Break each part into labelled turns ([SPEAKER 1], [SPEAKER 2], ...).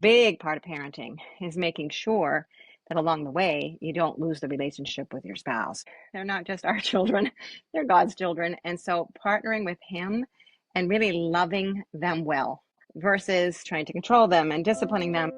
[SPEAKER 1] Big part of parenting is making sure that along the way, you don't lose the relationship with your spouse. They're not just our children, they're God's children. And so partnering with Him and really loving them well versus trying to control them and disciplining them.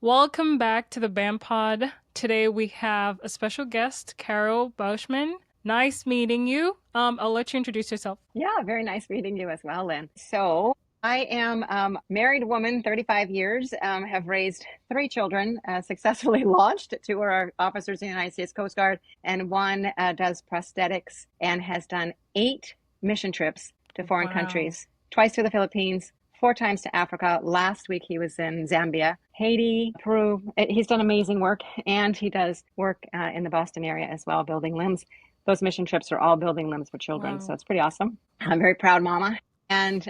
[SPEAKER 2] Welcome back to the BAM Pod. Today we have a special guest, Carol Bauschman. Nice meeting you. I'll let you introduce yourself.
[SPEAKER 1] Yeah, very nice meeting you as well, Lynn. So I am a married woman, 35 years, have raised 3 children, successfully launched. 2 are officers in the United States Coast Guard, and 1 does prosthetics and has done 8 mission trips to foreign countries, twice to the Philippines, 4 times to Africa. Last week he was in Zambia, Haiti, Peru. He's done amazing work, and he does work in the Boston area as well, building limbs. Those mission trips are all building limbs for children. So it's pretty awesome. I'm a very proud mama. And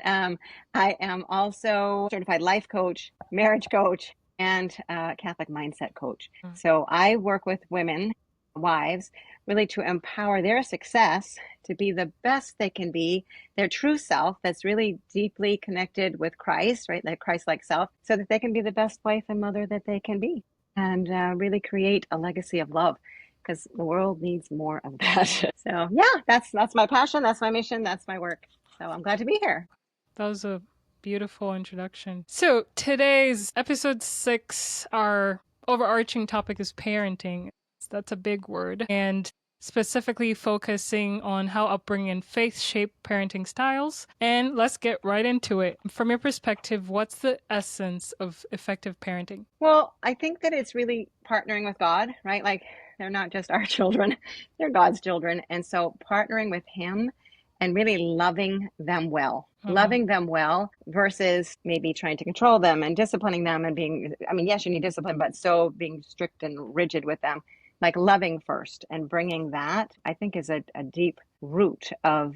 [SPEAKER 1] I am also certified life coach, marriage coach, and Catholic mindset coach. So I work with women, wives, really to empower their success to be the best they can be, their true self that's really deeply connected with Christ, right? That Christ-like self, so that they can be the best wife and mother that they can be and really create a legacy of love, because the world needs more of that. So yeah, that's my passion, that's my mission, that's my work. So I'm glad to be here.
[SPEAKER 2] That was a beautiful introduction. So today's episode 6, our overarching topic is parenting. That's a big word. And specifically focusing on how upbringing and faith shape parenting styles. And let's get right into it. From your perspective, what's the essence of effective parenting?
[SPEAKER 1] Well, I think that it's really partnering with God, right? Like, they're not just our children, they're God's children. And so partnering with Him and really loving them well. Loving them well versus maybe trying to control them and disciplining them and being, yes, you need discipline, but so being strict and rigid with them. Like loving first and bringing that, I think, is a deep root of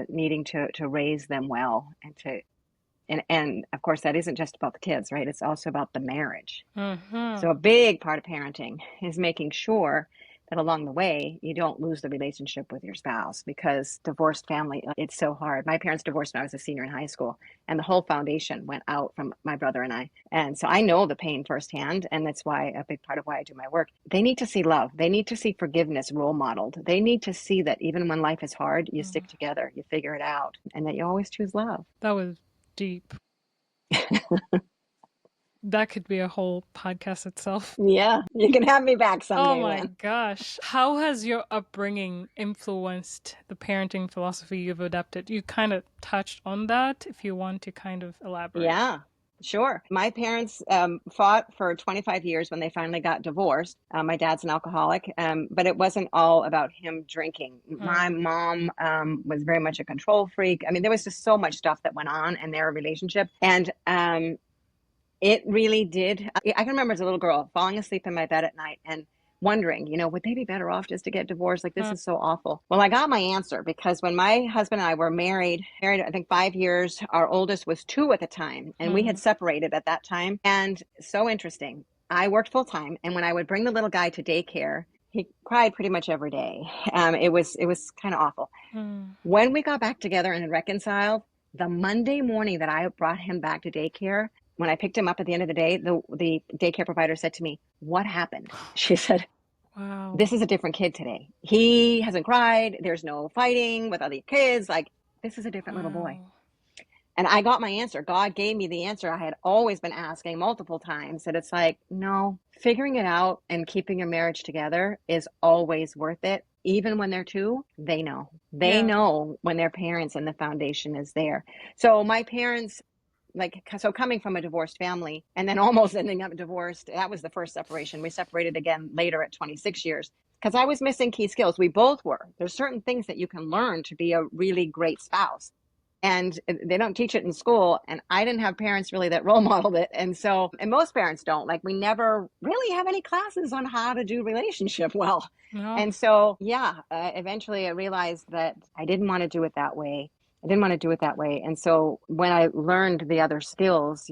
[SPEAKER 1] needing to raise them well and of course, that isn't just about the kids, right? It's also about the marriage. So a big part of parenting is making sure that along the way, you don't lose the relationship with your spouse, because divorced family, it's so hard. My parents divorced when I was a senior in high school, and the whole foundation went out from my brother and I. And so I know the pain firsthand, and that's why a big part of why I do my work. They need to see love. They need to see forgiveness role modeled. They need to see that even when life is hard, you stick together, you figure it out, and that you always choose love.
[SPEAKER 2] That was deep. That could be a whole podcast itself.
[SPEAKER 1] Yeah, you can have me back someday.
[SPEAKER 2] Oh my gosh. How has your upbringing influenced the parenting philosophy you've adapted? You kind of touched on that, if you want to kind of elaborate.
[SPEAKER 1] Yeah, sure. My parents fought for 25 years when they finally got divorced. My dad's an alcoholic, but it wasn't all about him drinking. My mom was very much a control freak. There was just so much stuff that went on in their relationship. And it really did. I can remember as a little girl falling asleep in my bed at night and wondering, would they be better off just to get divorced? Like, this is so awful. Well, I got my answer, because when my husband and I were married, I think 5 years, our oldest was 2 at the time, and we had separated at that time. And so interesting. I worked full time, and when I would bring the little guy to daycare, he cried pretty much every day. It was kind of awful. When we got back together and reconciled, the Monday morning that I brought him back to daycare, when I picked him up at the end of the day, the daycare provider said to me, "What happened?" She said,
[SPEAKER 2] "Wow,
[SPEAKER 1] this is a different kid today. He hasn't cried. There's no fighting with other kids. Like, this is a different little boy." And I got my answer. God gave me the answer I had always been asking multiple times. That it's like, no, figuring it out and keeping your marriage together is always worth it. Even when they're 2, they know. They know when their parents and the foundation is there. So my parents, coming from a divorced family and then almost ending up divorced, that was the first separation. We separated again later at 26 years because I was missing key skills. We both were. There's certain things that you can learn to be a really great spouse, and they don't teach it in school. And I didn't have parents really that role modeled it. And most parents don't. We never really have any classes on how to do relationship well.
[SPEAKER 2] No.
[SPEAKER 1] And so, eventually I realized that I didn't want to do it that way. And so when I learned the other skills,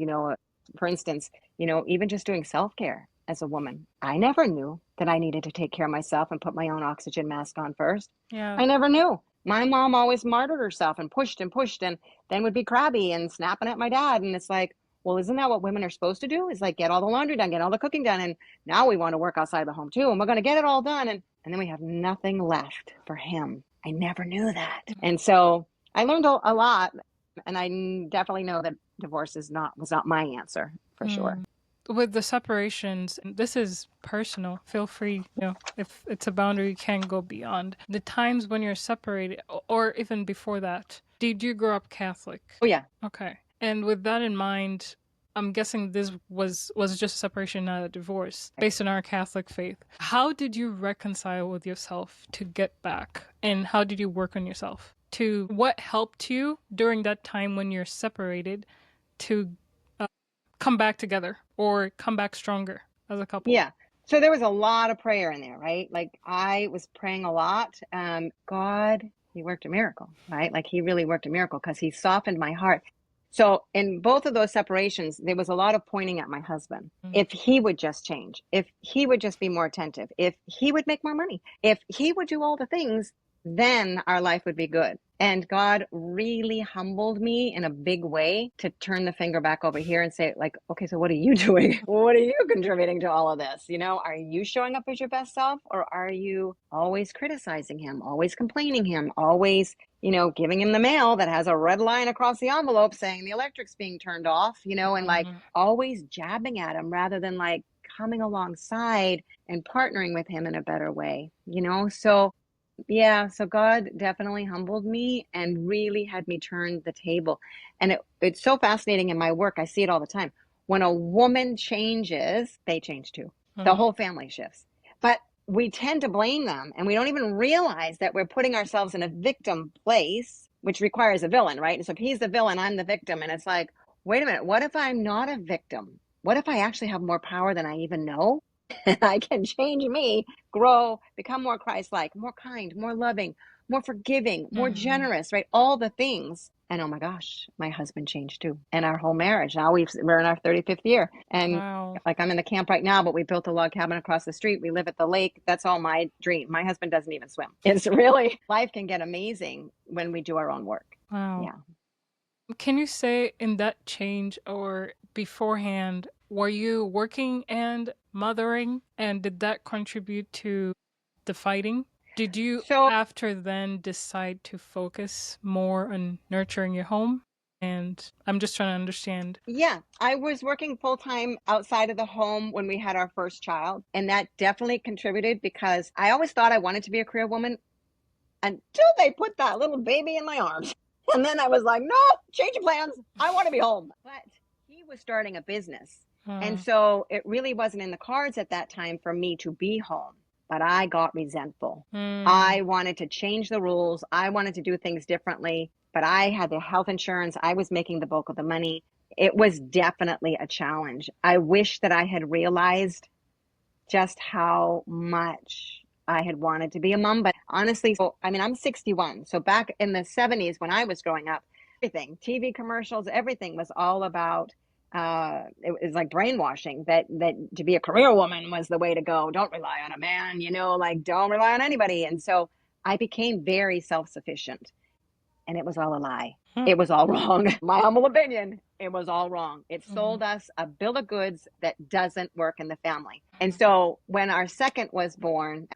[SPEAKER 1] for instance, even just doing self-care as a woman, I never knew that I needed to take care of myself and put my own oxygen mask on first.
[SPEAKER 2] Yeah.
[SPEAKER 1] I never knew. My mom always martyred herself and pushed and then would be crabby and snapping at my dad. And it's like, well, isn't that what women are supposed to do? Is like get all the laundry done, get all the cooking done. And now we want to work outside the home too. And we're going to get it all done. And then we have nothing left for him. I never knew that. And so I learned a lot. And I definitely know that divorce was not my answer for sure.
[SPEAKER 2] With the separations, this is personal. Feel free, if it's a boundary you can't go beyond. The times when you're separated, or even before that, did you grow up Catholic?
[SPEAKER 1] Oh, yeah.
[SPEAKER 2] Okay. And with that in mind, I'm guessing this was just a separation, not a divorce, based on our Catholic faith. How did you reconcile with yourself to get back? And how did you work on yourself? What helped you during that time when you're separated to come back together or come back stronger as a couple?
[SPEAKER 1] Yeah. So there was a lot of prayer in there, right? Like I was praying a lot. God, he worked a miracle, right? Like he really worked a miracle because he softened my heart. So in both of those separations, there was a lot of pointing at my husband. If he would just change, if he would just be more attentive, if he would make more money, if he would do all the things, then our life would be good. And God really humbled me in a big way to turn the finger back over here and say, like, okay, so what are you doing? What are you contributing to all of this? Are you showing up as your best self, or are you always criticizing him, always complaining him, always, giving him the mail that has a red line across the envelope saying the electric's being turned off, and like always jabbing at him rather than like coming alongside and partnering with him in a better way, So yeah, so God definitely humbled me and really had me turn the table. And it's so fascinating in my work. I see it all the time. When a woman changes, they change too. The whole family shifts. But we tend to blame them, and we don't even realize that we're putting ourselves in a victim place, which requires a villain, right? And so if he's the villain, I'm the victim. And it's like, wait a minute, what if I'm not a victim? What if I actually have more power than I even know? And I can change me, grow, become more Christ-like, more kind, more loving, more forgiving, more generous, right? All the things. And oh my gosh, my husband changed too. And our whole marriage. Now we're in our 35th year. And like I'm in the camp right now, but we built a log cabin across the street. We live at the lake. That's all my dream. My husband doesn't even swim. It's really, life can get amazing when we do our own work.
[SPEAKER 2] Wow.
[SPEAKER 1] Yeah.
[SPEAKER 2] Can you say in that change or beforehand, were you working and mothering, and did that contribute to the fighting? Did you after then decide to focus more on nurturing your home? And I'm just trying to understand.
[SPEAKER 1] Yeah, I was working full time outside of the home when we had our first child. And that definitely contributed because I always thought I wanted to be a career woman until they put that little baby in my arms. And then I was like, no, change of plans. I want to be home. But he was starting a business. And so it really wasn't in the cards at that time for me to be home. But I got resentful. I wanted to change the rules. I wanted to do things differently. But I had the health insurance. I was making the bulk of the money. It was definitely a challenge. I wish that I had realized just how much I had wanted to be a mom. But honestly, I'm 61. So back in the 70s when I was growing up, everything, TV commercials, everything was all about, it was like brainwashing that to be a career woman was the way to go. Don't rely on a man, don't rely on anybody. And so I became very self-sufficient. And it was all a lie. It was all wrong. My humble opinion, it was all wrong. It sold us a bill of goods that doesn't work in the family. And so when our second was born,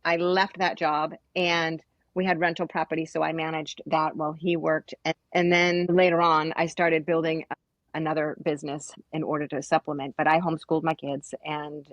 [SPEAKER 1] I left that job and we had rental property. So I managed that while he worked. And then later on, I started building another business in order to supplement. But I homeschooled my kids and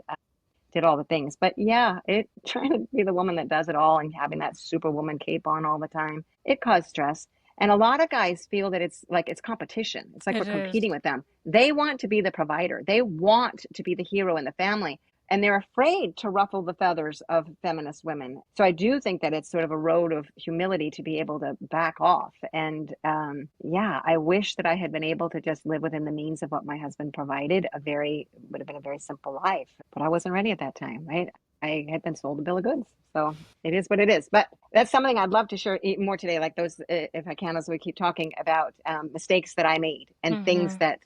[SPEAKER 1] did all the things. But yeah, trying to be the woman that does it all and having that superwoman cape on all the time, it caused stress. And a lot of guys feel that it's competition. It's like we're competing with them. They want to be the provider. They want to be the hero in the family. And they're afraid to ruffle the feathers of feminist women. So I do think that it's sort of a road of humility to be able to back off. And I wish that I had been able to just live within the means of what my husband provided. Would have been a very simple life. But I wasn't ready at that time, right? I had been sold a bill of goods. So it is what it is. But that's something I'd love to share more today, like those, if I can, as we keep talking about mistakes that I made and things that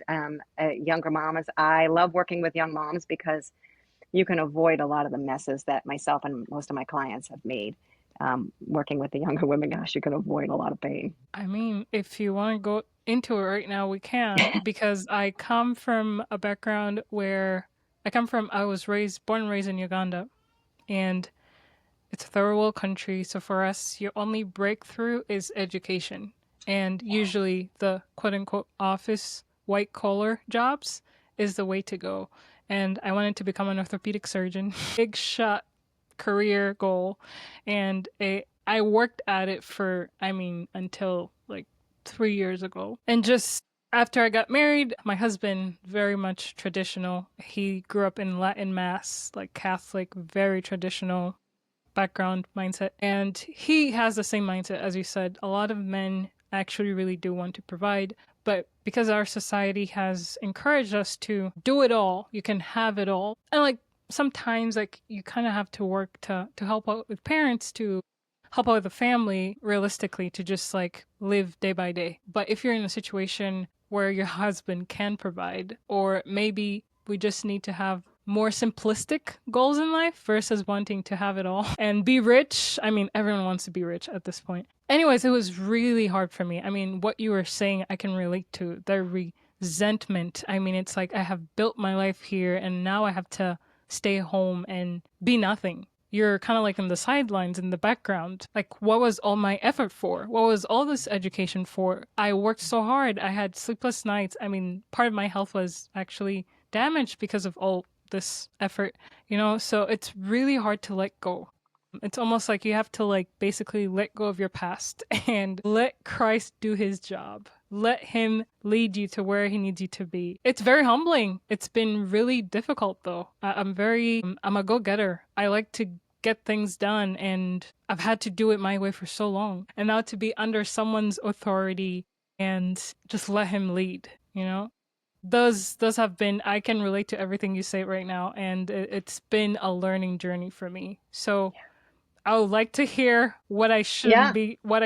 [SPEAKER 1] younger mamas, I love working with young moms because you can avoid a lot of the messes that myself and most of my clients have made working with the younger women, gosh, you can avoid a lot of pain.
[SPEAKER 2] I mean, if you want to go into it right now, we can, because I come from a background where I was born and raised in Uganda, and it's a third world country. So for us, your only breakthrough is education. And usually the quote unquote office white collar jobs is the way to go. And I wanted to become an orthopedic surgeon. Big shot career goal. And I worked at it until like 3 years ago. And just after I got married, my husband, very much traditional. He grew up in Latin Mass, like Catholic, very traditional background mindset. And he has the same mindset, as you said. A lot of men actually really do want to provide. But because our society has encouraged us to do it all, you can have it all. And like sometimes like you kind of have to work to help out with parents, to help out with the family, realistically, to just like live day by day. But if you're in a situation where your husband can provide, or maybe we just need to have more simplistic goals in life versus wanting to have it all and be rich. I mean, everyone wants to be rich at this point. Anyways, it was really hard for me. I mean, what you were saying, I can relate to. The resentment. I mean, it's like I have built my life here and now I have to stay home and be nothing. You're kind of like in the sidelines, in the background. Like, what was all my effort for? What was all this education for? I worked so hard. I had sleepless nights. I mean, part of my health was actually damaged because of all this effort, so it's really hard to let go. It's almost like you have to like basically let go of your past and let Christ do his job. Let him lead you to where he needs you to be. It's very humbling. It's been really difficult though. I'm a go-getter. I like to get things done, and I've had to do it my way for so long. And now to be under someone's authority and just let him lead, those have been, I can relate to everything you say right now, and it's been a learning journey for me. So I would like to hear what I
[SPEAKER 1] Yeah.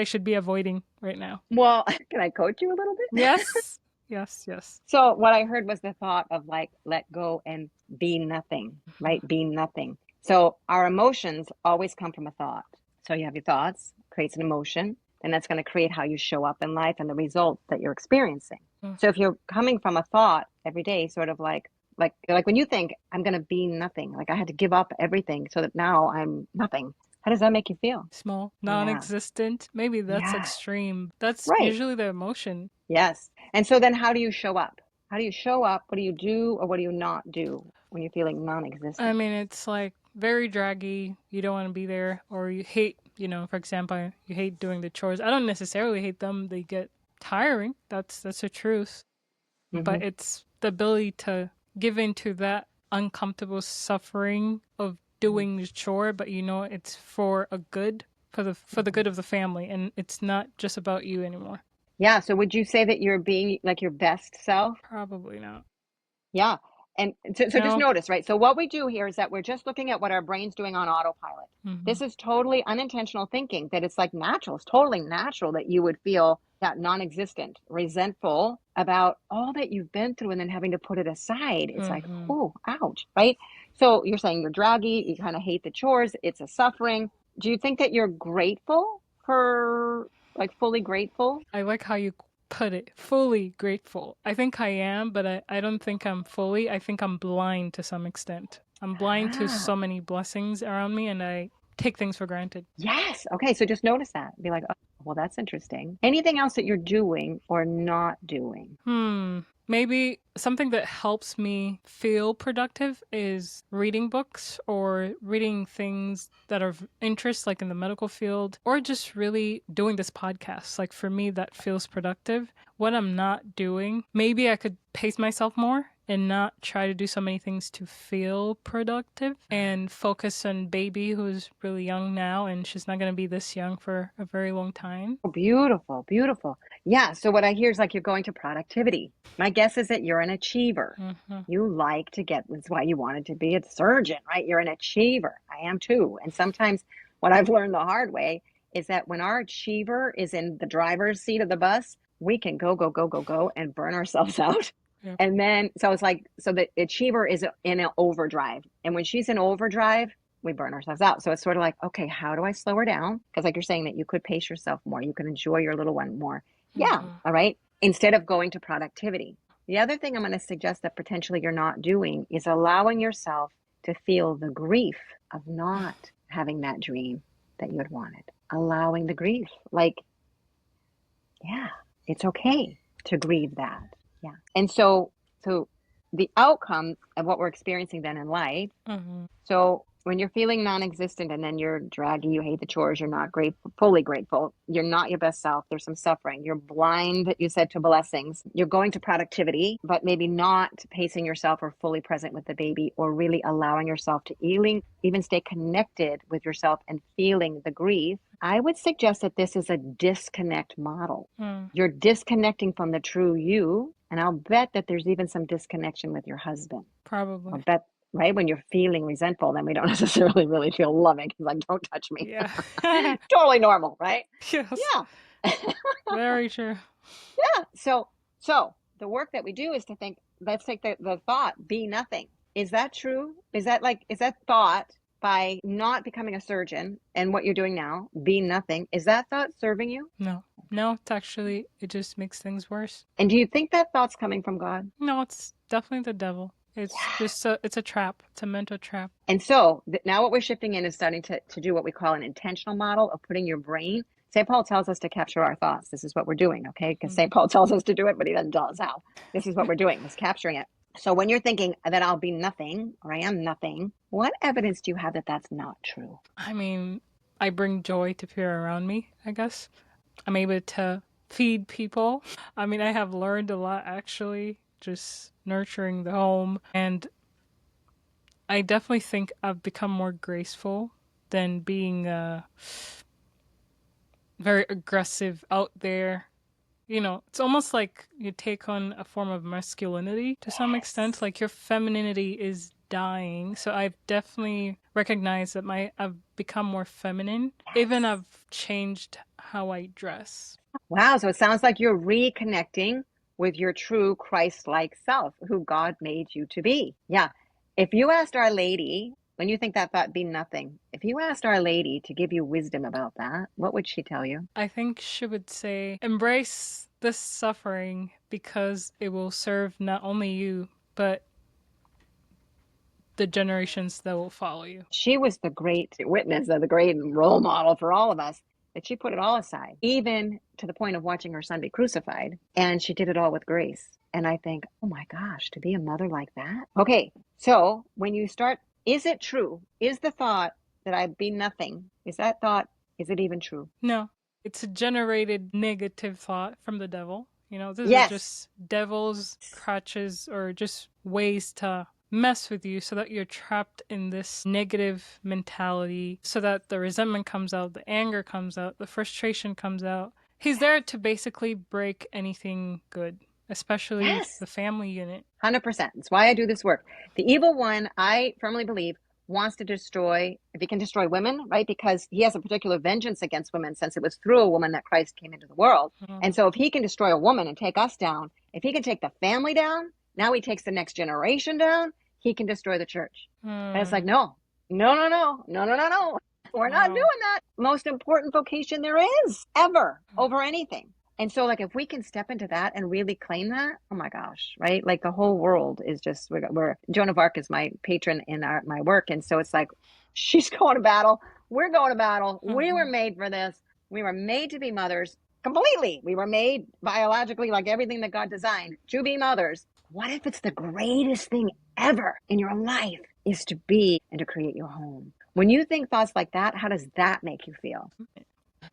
[SPEAKER 2] should be avoiding right now.
[SPEAKER 1] Well, can I coach you a little bit?
[SPEAKER 2] Yes. Yes.
[SPEAKER 1] So what I heard was the thought of like, let go and be nothing, right? Be nothing. So our emotions always come from a thought. So you have your thoughts, creates an emotion, and that's going to create how you show up in life and the result that you're experiencing. So if you're coming from a thought every day, sort of like when you think, I'm going to be nothing, like I had to give up everything so that now I'm nothing. How does that make you feel?
[SPEAKER 2] Small, non-existent. Maybe that's extreme. That's
[SPEAKER 1] right.
[SPEAKER 2] Usually the emotion.
[SPEAKER 1] Yes. And so then how do you show up? How do you show up? What do you do or what do you not do when you're feeling non-existent?
[SPEAKER 2] I mean, it's like very draggy. You don't want to be there, or you hate, for example, you hate doing the chores. I don't necessarily hate them. They get tiring. That's the truth. But it's the ability to give into that uncomfortable suffering of doing the chore, but it's for a good, for the good of the family, and it's not just about you anymore.
[SPEAKER 1] Yeah. So would you say that you're being like your best self?
[SPEAKER 2] Probably not.
[SPEAKER 1] Yeah. And so just notice, right? So what we do here is that we're just looking at what our brain's doing on autopilot. This is totally unintentional thinking, that it's like natural. It's totally natural that you would feel that non-existent, resentful about all that you've been through and then having to put it aside. It's like, oh, ouch, right? So you're saying you're draggy, you kind of hate the chores, it's a suffering. Do you think that you're grateful for, like fully grateful?
[SPEAKER 2] I like how you put it, fully grateful. I think I am, but I don't think I'm fully. I think I'm blind to some extent. I'm blind to so many blessings around me, and I take things for granted.
[SPEAKER 1] Yes. Okay. So just notice that. Be like, oh, well, that's interesting. Anything else that you're doing or not doing?
[SPEAKER 2] Maybe something that helps me feel productive is reading books or reading things that are of interest, like in the medical field, or just really doing this podcast. Like for me, that feels productive. What I'm not doing, maybe I could pace myself more and not try to do so many things to feel productive and focus on baby who's really young now, and she's not going to be this young for a very long time.
[SPEAKER 1] Oh, beautiful, beautiful. Yeah. So what I hear is like you're going to productivity. My guess is that you're an achiever. You like to get, that's why you wanted to be a surgeon, right? You're an achiever. I am too. And sometimes what I've learned the hard way is that when our achiever is in the driver's seat of the bus, we can go and burn ourselves out.
[SPEAKER 2] Yep.
[SPEAKER 1] And then, so it's like, so the achiever is in an overdrive. And when she's in overdrive, we burn ourselves out. So it's sort of like, okay, how do I slow her down? Because like you're saying that you could pace yourself more, you can enjoy your little one more. Yeah, all right. Instead of going to productivity. The other thing I'm going to suggest that potentially you're not doing is allowing yourself to feel the grief of not having that dream that you had wanted. Allowing the grief. Like, yeah, it's okay to grieve that. Yeah. And so the outcome of what we're experiencing then in life. So when you're feeling non-existent and then you're draggy, you hate the chores, you're not grateful, fully grateful, you're not your best self, there's some suffering, you're blind, you said, to blessings, you're going to productivity, but maybe not pacing yourself or fully present with the baby or really allowing yourself to even stay connected with yourself and feeling the grief. I would suggest that this is a disconnect model. You're disconnecting from the true you. And I'll bet that there's even some disconnection with your husband.
[SPEAKER 2] Probably.
[SPEAKER 1] I'll bet, right? When you're feeling resentful, then we don't necessarily really feel loving. It's like, don't touch me.
[SPEAKER 2] Yeah.
[SPEAKER 1] Totally normal, right?
[SPEAKER 2] Yes.
[SPEAKER 1] Yeah.
[SPEAKER 2] Very true.
[SPEAKER 1] Yeah. So the work that we do is to think, let's take the thought, be nothing. Is that true? Is that thought by not becoming a surgeon and what you're doing now, be nothing, is that thought serving you?
[SPEAKER 2] No, it just makes things worse.
[SPEAKER 1] And do you think that thought's coming from God?
[SPEAKER 2] No, it's definitely the devil. It's just it's a trap. It's a mental trap.
[SPEAKER 1] And so now what we're shifting in is starting to do what we call an intentional model of putting your brain. St. Paul tells us to capture our thoughts. This is what we're doing, okay? Because St. Paul tells us to do it, but he doesn't tell us how. This is what we're doing, is capturing it. So when you're thinking that I'll be nothing or I am nothing, what evidence do you have that that's not true?
[SPEAKER 2] I mean, I bring joy to people around me, I guess. I'm able to feed people. I mean, I have learned a lot, actually, just nurturing the home. And I definitely think I've become more graceful than being very aggressive out there. You know, it's almost like you take on a form of masculinity to some extent. Like your femininity is dying. So I've definitely recognized that I've become more feminine. Even I've changed how I dress.
[SPEAKER 1] Wow. So it sounds like you're reconnecting with your true Christ-like self, who God made you to be. Yeah. If you asked Our Lady, when you think that thought be nothing, if you asked Our Lady to give you wisdom about that, what would she tell you?
[SPEAKER 2] I think she would say, embrace this suffering because it will serve not only you, but the generations that will follow you.
[SPEAKER 1] She was the great witness, the great role model for all of us, that she put it all aside, even to the point of watching her son be crucified. And she did it all with grace. And I think, oh my gosh, to be a mother like that. Okay. So when you start, is it true? Is the thought that I'd be nothing, is it even true?
[SPEAKER 2] No, it's a generated negative thought from the devil. You know, these
[SPEAKER 1] Yes.
[SPEAKER 2] are just devil's crutches or just ways to mess with you so that you're trapped in this negative mentality, so that the resentment comes out, the anger comes out, the frustration comes out. He's there to basically break anything good, especially
[SPEAKER 1] Yes.
[SPEAKER 2] the family unit.
[SPEAKER 1] 100%. That's why I do this work. The evil one, I firmly believe, wants to destroy, if he can destroy women, right? Because he has a particular vengeance against women, since it was through a woman that Christ came into the world. And so if he can destroy a woman and take us down, if he can take the family down, now he takes the next generation down, he can destroy the church. And it's like, no. We're not doing that. Most important vocation there is ever, over anything. And so, like, if we can step into that and really claim that, oh my gosh, right? Like, the whole world is just, we're Joan of Arc is my patron in my work. And so it's like, she's going to battle. We're going to battle. We were made for this. We were made to be mothers completely. We were made biologically, like everything that God designed, to be mothers. What if it's the greatest thing ever in your life is to be and to create your home? When you think thoughts like that, how does that make you feel?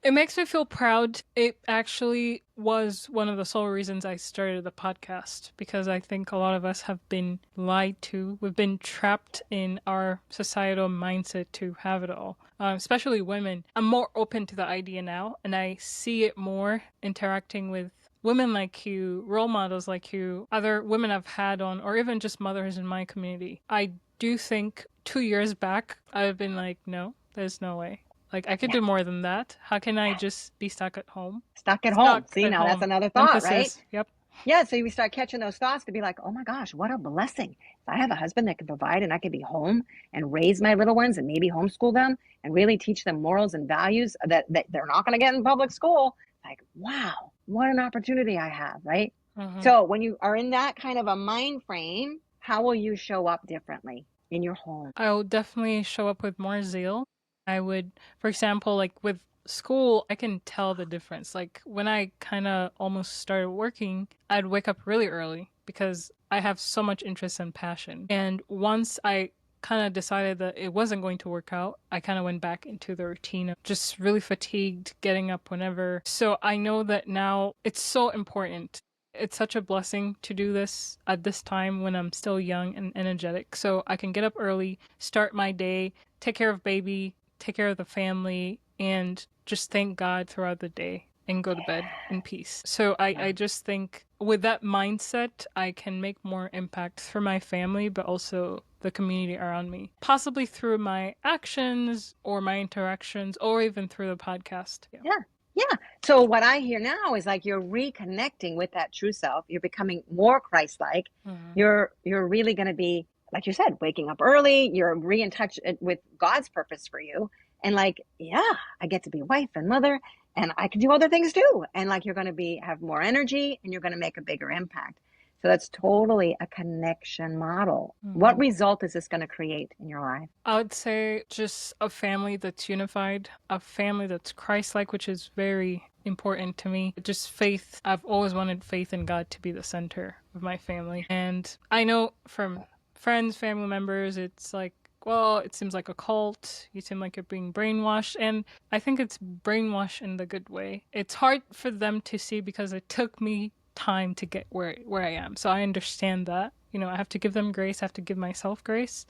[SPEAKER 2] It makes me feel proud. It actually was one of the sole reasons I started the podcast, because I think a lot of us have been lied to. We've been trapped in our societal mindset to have it all, especially women. I'm more open to the idea now, and I see it more interacting with women like you, role models like you, other women I've had on, or even just mothers in my community. I do think 2 years back, I've been like, no, there's no way. Like, I could do more than that. How can I just be stuck at home?
[SPEAKER 1] Stuck at home. See, now that's another thought,
[SPEAKER 2] Emphasis.
[SPEAKER 1] right?
[SPEAKER 2] Yep.
[SPEAKER 1] Yeah, so we start catching those thoughts to be like, oh my gosh, what a blessing. If I have a husband that can provide and I can be home and raise my little ones and maybe homeschool them and really teach them morals and values that they're not going to get in public school, like, wow, what an opportunity I have, right?
[SPEAKER 2] Mhm.
[SPEAKER 1] So when you are in that kind of a mind frame, how will you show up differently in your home?
[SPEAKER 2] I'll definitely show up with more zeal. I would, for example, like with school, I can tell the difference. Like when I kind of almost started working, I'd wake up really early because I have so much interest and passion. And once I kind of decided that it wasn't going to work out, I kind of went back into the routine of just really fatigued, getting up whenever. So I know that now it's so important. It's such a blessing to do this at this time when I'm still young and energetic. So I can get up early, start my day, take care of baby, take care of the family, and just thank God throughout the day and go to bed in peace. So I just think with that mindset, I can make more impact for my family, but also the community around me, possibly through my actions or my interactions or even through the podcast.
[SPEAKER 1] Yeah. Yeah. So what I hear now is like you're reconnecting with that true self. You're becoming more Christ-like.
[SPEAKER 2] Mhm.
[SPEAKER 1] You're really going to be, like you said, waking up early. You're re in touch with God's purpose for you. And like, yeah, I get to be a wife and mother and I can do other things too. And like you're going to have more energy and you're going to make a bigger impact. So that's totally a connection model. What
[SPEAKER 2] Mhm.
[SPEAKER 1] result is this going to create in your life?
[SPEAKER 2] I would say just a family that's unified, a family that's Christ like, which is very important to me. Just faith. I've always wanted faith in God to be the center of my family. And I know from friends, family members, it's like, well, it seems like a cult. You seem like you're being brainwashed. And I think it's brainwashed in the good way. It's hard for them to see because it took me time to get where I am. So I understand that. You know, I have to give them grace, I have to give myself grace.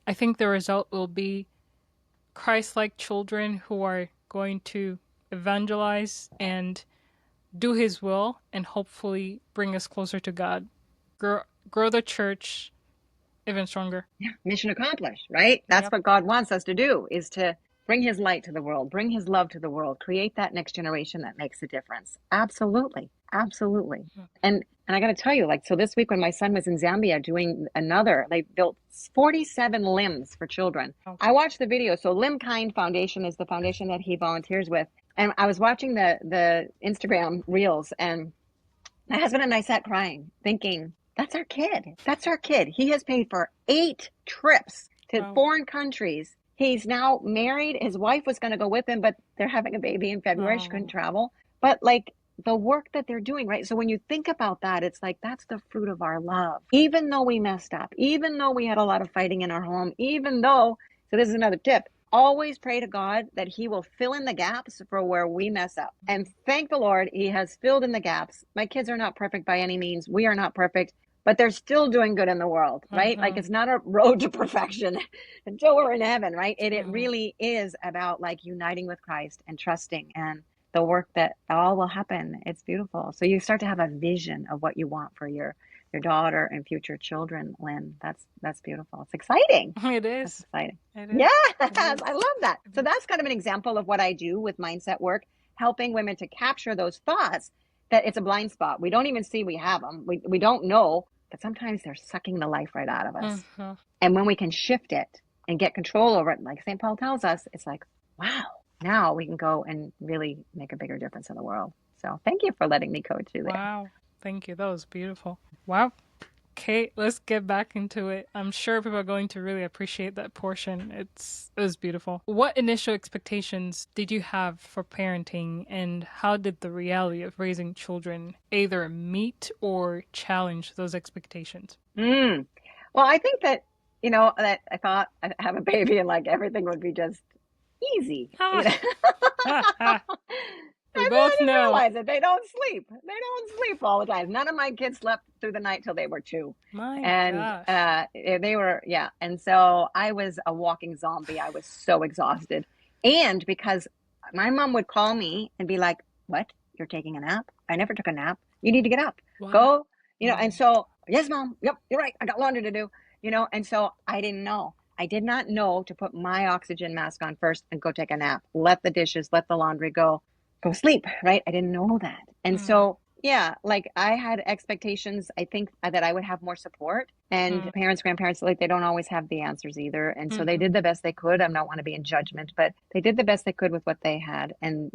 [SPEAKER 2] I think the result will be Christ like children who are going to evangelize and do his will and hopefully bring us closer to God. Grow the church even stronger.
[SPEAKER 1] Yeah, mission accomplished, right? That's
[SPEAKER 2] Yep.
[SPEAKER 1] what God wants us to do, is to bring his light to the world, bring his love to the world, create that next generation that makes a difference. Absolutely. Absolutely. And I got to tell you, like, so this week when my son was in Zambia doing they built 47 limbs for children.
[SPEAKER 2] Oh.
[SPEAKER 1] I watched the video. So Limb Kind Foundation is the foundation that he volunteers with. And I was watching the Instagram reels, and my husband and I sat crying, thinking, that's our kid. That's our kid. He has paid for 8 trips to
[SPEAKER 2] Wow.
[SPEAKER 1] foreign countries. He's now married. His wife was going to go with him, but they're having a baby in February. She couldn't travel. But like the work that they're doing, right? So when you think about that, it's like that's the fruit of our love. Even though we messed up, even though we had a lot of fighting in our home, even though, so this is another tip, always pray to God that he will fill in the gaps for where we mess up. And thank the Lord, he has filled in the gaps. My kids are not perfect by any means. We are not perfect, but they're still doing good in the world, right? Like it's not a road to perfection until we're in heaven, right? It really is about like uniting with Christ and trusting and the work that all will happen. It's beautiful. So you start to have a vision of what you want for your daughter and future children, Lynn. That's beautiful. It's exciting.
[SPEAKER 2] It
[SPEAKER 1] That's
[SPEAKER 2] is.
[SPEAKER 1] exciting.
[SPEAKER 2] It is.
[SPEAKER 1] Yes,
[SPEAKER 2] It is.
[SPEAKER 1] I love that. So that's kind of an example of what I do with mindset work, helping women to capture those thoughts that it's a blind spot. We don't even see we have them. We don't know, but sometimes they're sucking the life right out of us.
[SPEAKER 2] Mm-hmm.
[SPEAKER 1] And when we can shift it and get control over it, like St. Paul tells us, it's like, wow, now we can go and really make a bigger difference in the world. So thank you for letting me coach you there.
[SPEAKER 2] Wow. Thank you. That was beautiful. Wow. Kate, let's get back into it. I'm sure people are going to really appreciate that portion. It was beautiful. What initial expectations did you have for parenting, and how did the reality of raising children either meet or challenge those expectations?
[SPEAKER 1] Well, I think that, that I thought I'd have a baby and like everything would be just easy.
[SPEAKER 2] We
[SPEAKER 1] And then
[SPEAKER 2] both
[SPEAKER 1] I didn't
[SPEAKER 2] know.
[SPEAKER 1] realize that they don't sleep. They don't sleep all the time. None of my kids slept through the night till they were 2.
[SPEAKER 2] My
[SPEAKER 1] And
[SPEAKER 2] gosh.
[SPEAKER 1] they were, yeah. And so I was a walking zombie. I was so exhausted. And because my mom would call me and be like, what? You're taking a nap? I never took a nap. You need to get up.
[SPEAKER 2] Wow.
[SPEAKER 1] Go. And so, yes, Mom. Yep, you're right. I got laundry to do. And so I didn't know. I did not know to put my oxygen mask on first and go take a nap. Let the dishes, let the laundry go sleep, right? I didn't know that. And so Yeah, like I had expectations, I think that I would have more support, and
[SPEAKER 2] Mm,
[SPEAKER 1] parents, grandparents, like they don't always have the answers either. And so they
[SPEAKER 2] mhm.
[SPEAKER 1] did the best they could. I don't want to be in judgment, but they did the best they could with what they had. And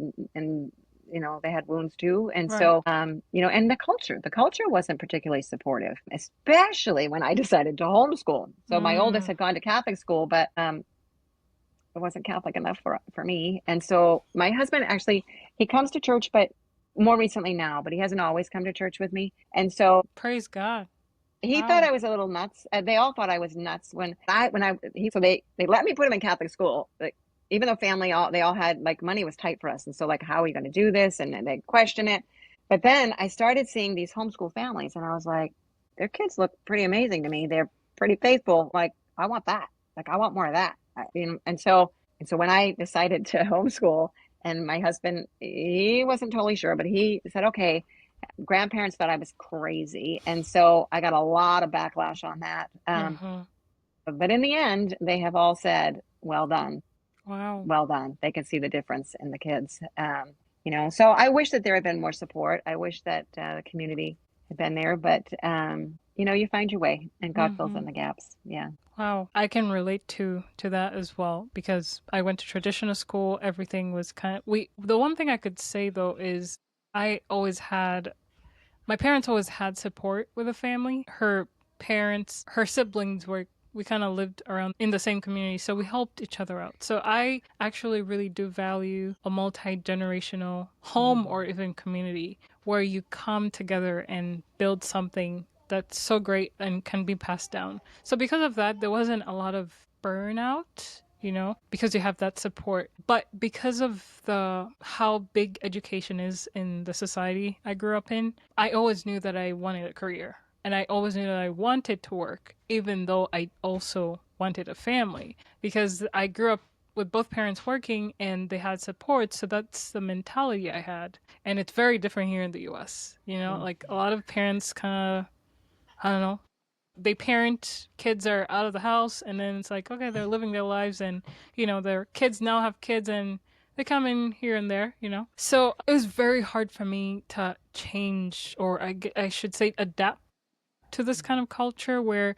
[SPEAKER 1] they had wounds too. And
[SPEAKER 2] Right.
[SPEAKER 1] so and the culture wasn't particularly supportive, especially when I decided to homeschool. So my oldest
[SPEAKER 2] Mm,
[SPEAKER 1] had gone to Catholic school, but it wasn't Catholic enough for me. And so my husband actually he comes to church, but more recently now, but he hasn't always come to church with me. And so
[SPEAKER 2] praise God.
[SPEAKER 1] he thought
[SPEAKER 2] Wow.
[SPEAKER 1] I was a little nuts. They all thought I was nuts they let me put him in Catholic school. Like, even though they all had like money was tight for us, and so like how are we going to do this? And they question it. But then I started seeing these homeschool families, and I was like, their kids look pretty amazing to me. They're pretty faithful. Like I want that. Like I want more of that. And so when I decided to homeschool, and my husband he wasn't totally sure, but he said okay. Grandparents thought I was crazy. And so I got a lot of backlash on that.
[SPEAKER 2] Hmm.
[SPEAKER 1] But in the end, they have all said, well done,
[SPEAKER 2] Wow.
[SPEAKER 1] well done. They can see the difference in the kids. So I wish that there had been more support. I wish that the community had been there, but you find your way and God fills
[SPEAKER 2] Hmm.
[SPEAKER 1] in the gaps. Yeah.
[SPEAKER 2] Wow. I can relate to that as well because I went to traditional school. Everything was kind of we the one thing I could say though is I always had my parents always had support with the family. Her siblings were we kind of lived around in the same community, so we helped each other out. So I actually really do value a multi-generational home or even community where you come together and build something that's so great and can be passed down. So because of that, there wasn't a lot of burnout, because you have that support. But because of the how big education is in the society I grew up in, I always knew that I wanted a career. And I always knew that I wanted to work, even though I also wanted a family. Because I grew up with both parents working and they had support. So that's the mentality I had. And it's very different here in the US. Like a lot of parents kind of, I don't know, they parent, kids are out of the house, and then it's like, okay, they're living their lives, and their kids now have kids, and they come in here and there. So it was very hard for me to change, or I should say adapt to this kind of culture where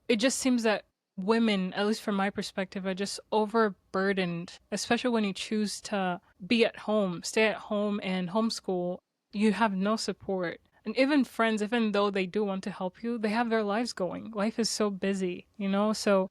[SPEAKER 2] it just seems that women, at least from my perspective, are just overburdened, especially when you choose to be at home, stay at home, and homeschool. You have no support. And even friends, even though they do want to help you, they have their lives going. Life is so busy. So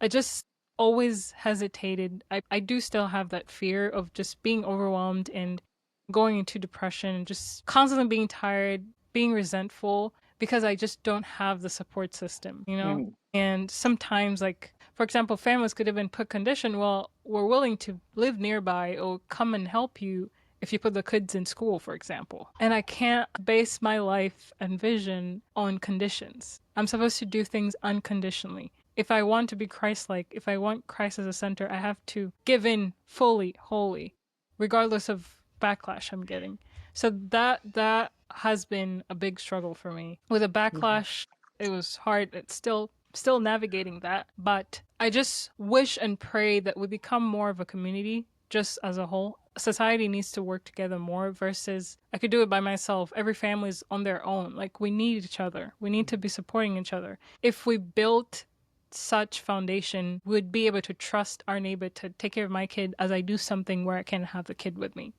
[SPEAKER 2] I just always hesitated. I do still have that fear of just being overwhelmed and going into depression and just constantly being tired, being resentful because I just don't have the support system.
[SPEAKER 1] Mm-hmm.
[SPEAKER 2] And sometimes, like, for example, families could even put condition, well, we're willing to live nearby or come and help you if you put the kids in school, for example. And I can't base my life and vision on conditions. I'm supposed to do things unconditionally. If I want to be Christ like, if I want Christ as a center, I have to give in fully, wholly, regardless of backlash I'm getting. So that has been a big struggle for me. With a backlash, it was hard. It's still navigating that, but I just wish and pray that we become more of a community just as a whole. Society needs to work together more versus I could do it by myself. Every family's on their own. Like we need each other. We need to be supporting each other. If we built such foundation, we'd be able to trust our neighbor to take care of my kid as I do something where I can have the kid with me.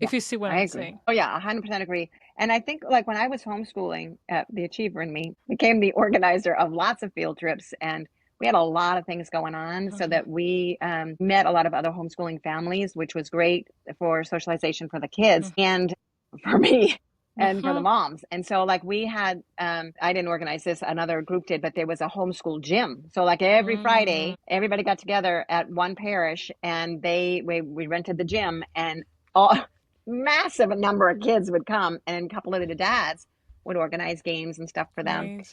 [SPEAKER 1] Yeah,
[SPEAKER 2] If you see what
[SPEAKER 1] I
[SPEAKER 2] I'm
[SPEAKER 1] agree.
[SPEAKER 2] saying.
[SPEAKER 1] Oh yeah, 100% agree. And I think like when I was homeschooling, the achiever in me became the organizer of lots of field trips, and we had a lot of things going on so
[SPEAKER 2] Mm-hmm.
[SPEAKER 1] that we met a lot of other homeschooling families, which was great for socialization for the kids and for me and for the
[SPEAKER 2] Mm-hmm.
[SPEAKER 1] moms. And so like we had, I didn't organize this, another group did, but there was a homeschool gym. So like every
[SPEAKER 2] Mm-hmm.
[SPEAKER 1] Friday, everybody got together at one parish, and we rented the gym, and all massive number of kids would come, and a couple of the dads would organize games and stuff for them.
[SPEAKER 2] Nice.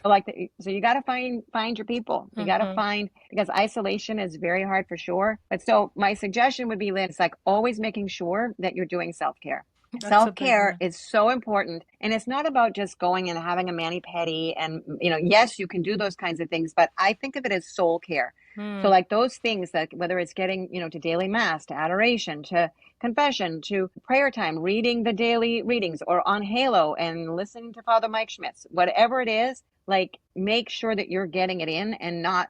[SPEAKER 1] So you got to find your people. You got to
[SPEAKER 2] Mm-hmm.
[SPEAKER 1] find, because isolation is very hard for sure. But so my suggestion would be, Lynn, it's like always making sure that you're doing self-care.
[SPEAKER 2] That's a big
[SPEAKER 1] Self-care
[SPEAKER 2] one.
[SPEAKER 1] is so important. And it's not about just going and having a mani-pedi and, yes, you can do those kinds of things, but I think of it as soul care. So
[SPEAKER 2] Mm,
[SPEAKER 1] like those things that whether it's getting, to daily mass, to adoration, to confession, to prayer time, reading the daily readings or on Halo and listening to Father Mike Schmitz, whatever it is, like make sure that you're getting it in and not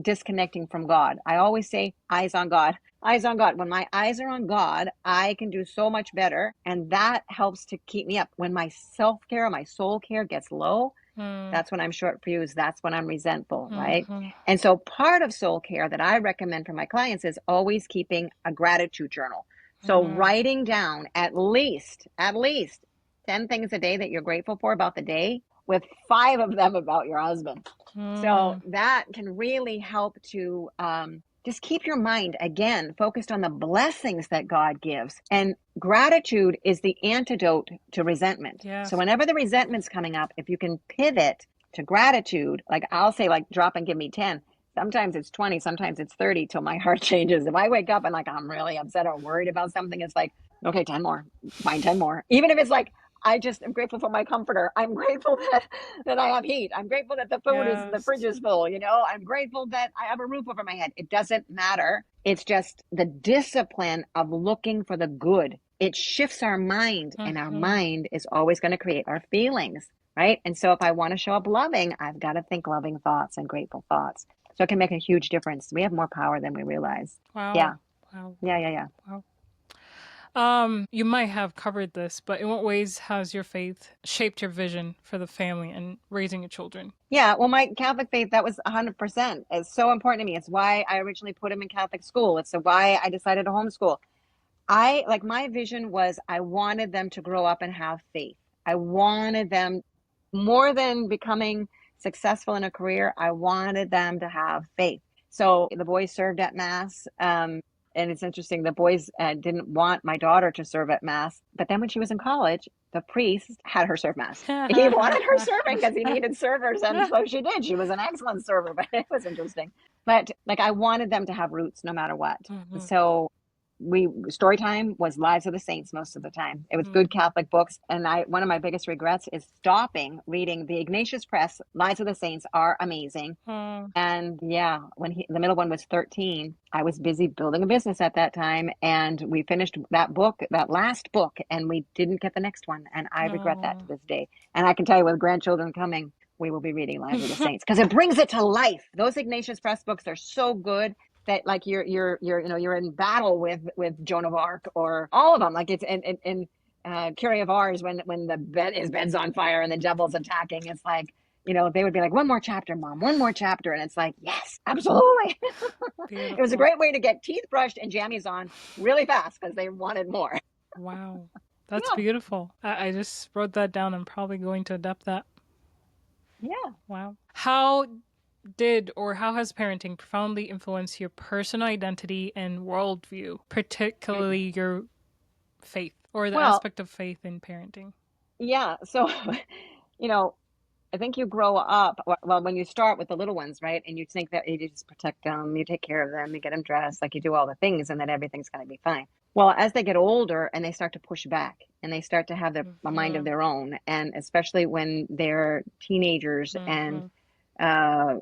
[SPEAKER 1] disconnecting from God. I always say eyes on God. Eyes on God. When my eyes are on God, I can do so much better. And that helps to keep me up. When my self-care, my soul care gets low,
[SPEAKER 2] mm,
[SPEAKER 1] that's when I'm short fused. That's when I'm resentful, right?
[SPEAKER 2] mm-hmm,
[SPEAKER 1] And so part of soul care that I recommend for my clients is always keeping a gratitude journal. So
[SPEAKER 2] mm,
[SPEAKER 1] writing down at least 10 things a day that you're grateful for about the day, with 5 of them about your husband. So
[SPEAKER 2] mm,
[SPEAKER 1] that can really help to just keep your mind again focused on the blessings that God gives. And gratitude is the antidote to resentment. So
[SPEAKER 2] yes.
[SPEAKER 1] whenever the resentment's coming up, if you can pivot to gratitude, like I'll say, like, drop and give me 10. Sometimes it's 20, sometimes it's 30 till my heart changes. If I wake up and like I'm really upset or worried about something, it's like, okay, 10 more, find 10 more. Even if it's like, I just am grateful for my comforter. I'm grateful that I have heat. I'm grateful that the
[SPEAKER 2] Yes.
[SPEAKER 1] fridge is full. I'm grateful that I have a roof over my head. It doesn't matter. It's just the discipline of looking for the good. It shifts our mind, and our
[SPEAKER 2] Mm-hmm.
[SPEAKER 1] mind is always going to create our feelings, right? And so if I want to show up loving, I've got to think loving thoughts and grateful thoughts. So it can make a huge difference. We have more power than we realize.
[SPEAKER 2] Wow.
[SPEAKER 1] Yeah.
[SPEAKER 2] Wow.
[SPEAKER 1] Yeah. Yeah. Yeah.
[SPEAKER 2] Wow. You might have covered this, but in what ways has your faith shaped your vision for the family and raising your children?
[SPEAKER 1] Yeah, well, my Catholic faith, that was 100%. It's so important to me. It's why I originally put him in Catholic school. It's why I decided to homeschool. My vision was I wanted them to grow up and have faith. I wanted them, more than becoming successful in a career, I wanted them to have faith. So the boys served at Mass. And it's interesting, the boys didn't want my daughter to serve at Mass. But then when she was in college, the priest had her serve Mass. He wanted her serving because he needed servers. And so she did. She was an excellent server, but it was interesting. But like I wanted them to have roots no matter what.
[SPEAKER 2] Mhm,
[SPEAKER 1] So story time was Lives of the Saints most of the time. It was good
[SPEAKER 2] mm,
[SPEAKER 1] Catholic books. And one of my biggest regrets is stopping reading the Ignatius Press. Lives of the Saints are amazing.
[SPEAKER 2] mm,
[SPEAKER 1] And yeah, when the middle one was 13, I was busy building a business at that time. And we finished that book, that last book, and we didn't get the next one. And I regret that to
[SPEAKER 2] no.
[SPEAKER 1] this day. And I can tell you, with grandchildren coming, we will be reading Lives of the Saints because it brings it to life. Those Ignatius Press books are so good that like you're in battle with Joan of Arc or all of them. Like it's in Curie of Ars, when his bed's on fire and the devil's attacking. It's like, they would be like, one more chapter, Mom, one more chapter. And it's like, yes, absolutely. It was a
[SPEAKER 2] Beautiful.
[SPEAKER 1] great way to get teeth brushed and jammies on really fast because they wanted more.
[SPEAKER 2] Wow. That's
[SPEAKER 1] Yeah.
[SPEAKER 2] beautiful. I just wrote that down. I'm probably going to adapt that.
[SPEAKER 1] Yeah.
[SPEAKER 2] Wow. How did or how has parenting profoundly influenced your personal identity and worldview, particularly your faith or the
[SPEAKER 1] Well,
[SPEAKER 2] aspect of faith in parenting?
[SPEAKER 1] yeah. So, you know, I think you grow up, well, when you start with the little ones, right? And you think that you just protect them, you take care of them, you get them dressed, like you do all the things, and then everything's going to be fine. Well, as they get older and they start to push back and they start to have a mind of
[SPEAKER 2] Mm-hmm.
[SPEAKER 1] their own, and especially when they're teenagers
[SPEAKER 2] Mm-hmm.
[SPEAKER 1] uh,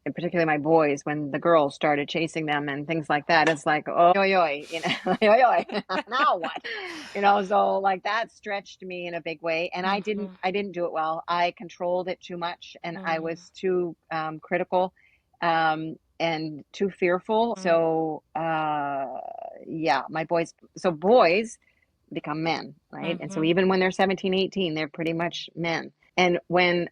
[SPEAKER 1] and particularly my boys, when the girls started chasing them and things like that, it's like, oh, yo, yo, yo, yo, now what? So like that stretched me in a big way. And
[SPEAKER 2] Mm-hmm.
[SPEAKER 1] I didn't do it well. I controlled it too much and I
[SPEAKER 2] Mm-hmm.
[SPEAKER 1] was too critical and too fearful. So, yeah, boys become men, right? And so
[SPEAKER 2] Mm-hmm.
[SPEAKER 1] even when they're 17, 18, they're pretty much men. And when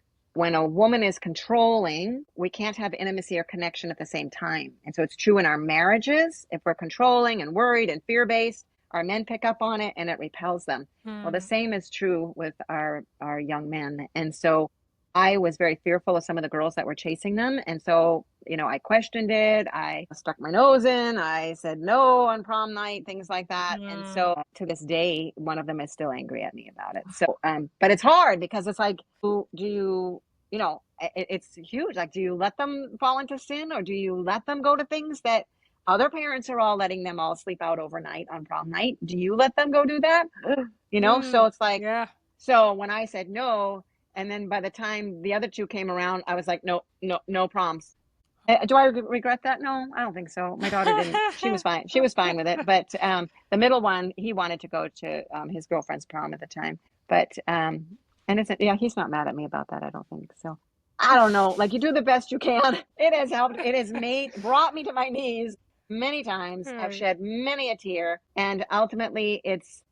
[SPEAKER 1] a woman is controlling, we can't have intimacy or connection at the same time. And so it's true in our marriages. If we're controlling and worried and fear-based, our men pick up on it and it repels them. Well, the same is true with our young men. And so I was very fearful of some of the girls that were chasing them. And so, I questioned it. I stuck my nose in. I said no on prom night, things like that. And
[SPEAKER 2] Mm-hmm.
[SPEAKER 1] so to this day, one of them is still angry at me about it. So, but it's hard because it's like, do you, it's huge. Like, do you let them fall into sin or do you let them go to things that other parents are all letting them all sleep out overnight on prom night? Do you let them go do that? So it's like,
[SPEAKER 2] Yeah.
[SPEAKER 1] so when I said no, and then by the time the other two came around, I was like, no, no, no proms. Do I regret that? No, I don't think so. My daughter didn't. She was fine. She was fine with it. But the middle one, he wanted to go to his girlfriend's prom at the time. But and it's yeah, he's not mad at me about that. I don't think so. I don't know. Like, you do the best you can. It has helped. It has brought me to my knees many times. I've
[SPEAKER 2] Right.
[SPEAKER 1] shed many a tear, and ultimately, it's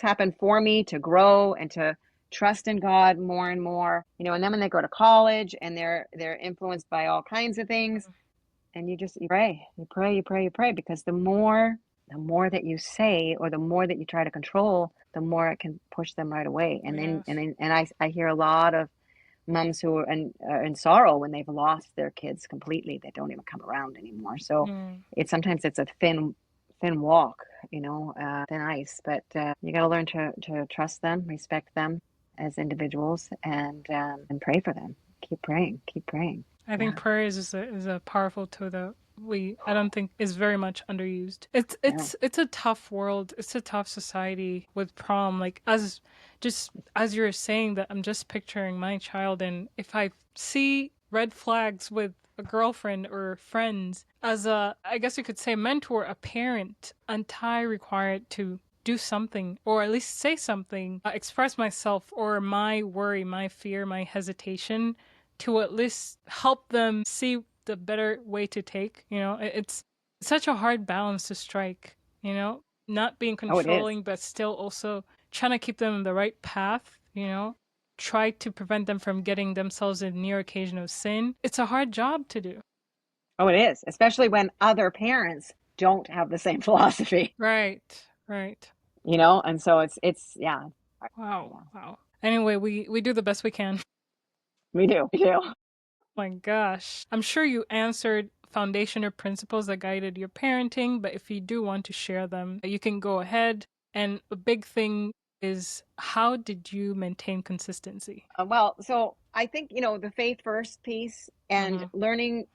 [SPEAKER 1] happened for me to grow and to trust in God more and more. And then when they go to college and they're influenced by all kinds of things, and you pray, you pray, you pray, you pray, because the more that you say, or the more that you try to control, the more it can push them right away. And then
[SPEAKER 2] Yes.
[SPEAKER 1] I hear a lot of moms who are in sorrow when they've lost their kids completely. They don't even come around anymore. So
[SPEAKER 2] Mm.
[SPEAKER 1] sometimes it's a thin walk, thin ice. But you got to learn to trust them, respect them as individuals, and pray for them. Keep praying. Keep praying.
[SPEAKER 2] I think
[SPEAKER 1] Yeah.
[SPEAKER 2] prayer is a powerful tool that I don't think is very much underused. It's
[SPEAKER 1] No.
[SPEAKER 2] it's it's a tough world. It's a tough society with prom. Like, as you're saying that, I'm just picturing my child, and if I see red flags with a girlfriend or friends, as a, I guess you could say, mentor, a parent, I required to do something, or at least say something, express myself, or my worry, my fear, my hesitation, to at least help them see the better way to take. It's such a hard balance to strike, not being
[SPEAKER 1] Oh, it is.
[SPEAKER 2] controlling, but still also trying to keep them in the right path, try to prevent them from getting themselves in near occasion of sin. It's a hard job to do.
[SPEAKER 1] Oh, it is, especially when other parents don't have the same philosophy,
[SPEAKER 2] Right, right.
[SPEAKER 1] and so it's yeah.
[SPEAKER 2] Wow,
[SPEAKER 1] Yeah,
[SPEAKER 2] wow. Anyway, we do the best we can.
[SPEAKER 1] we do. We do.
[SPEAKER 2] My gosh. I'm sure you answered foundation or principles that guided your parenting, but if you do want to share them, you can go ahead. And a big thing is, how did you maintain consistency?
[SPEAKER 1] Well, so I think, the faith first piece, and
[SPEAKER 2] Mm-hmm.
[SPEAKER 1] learning,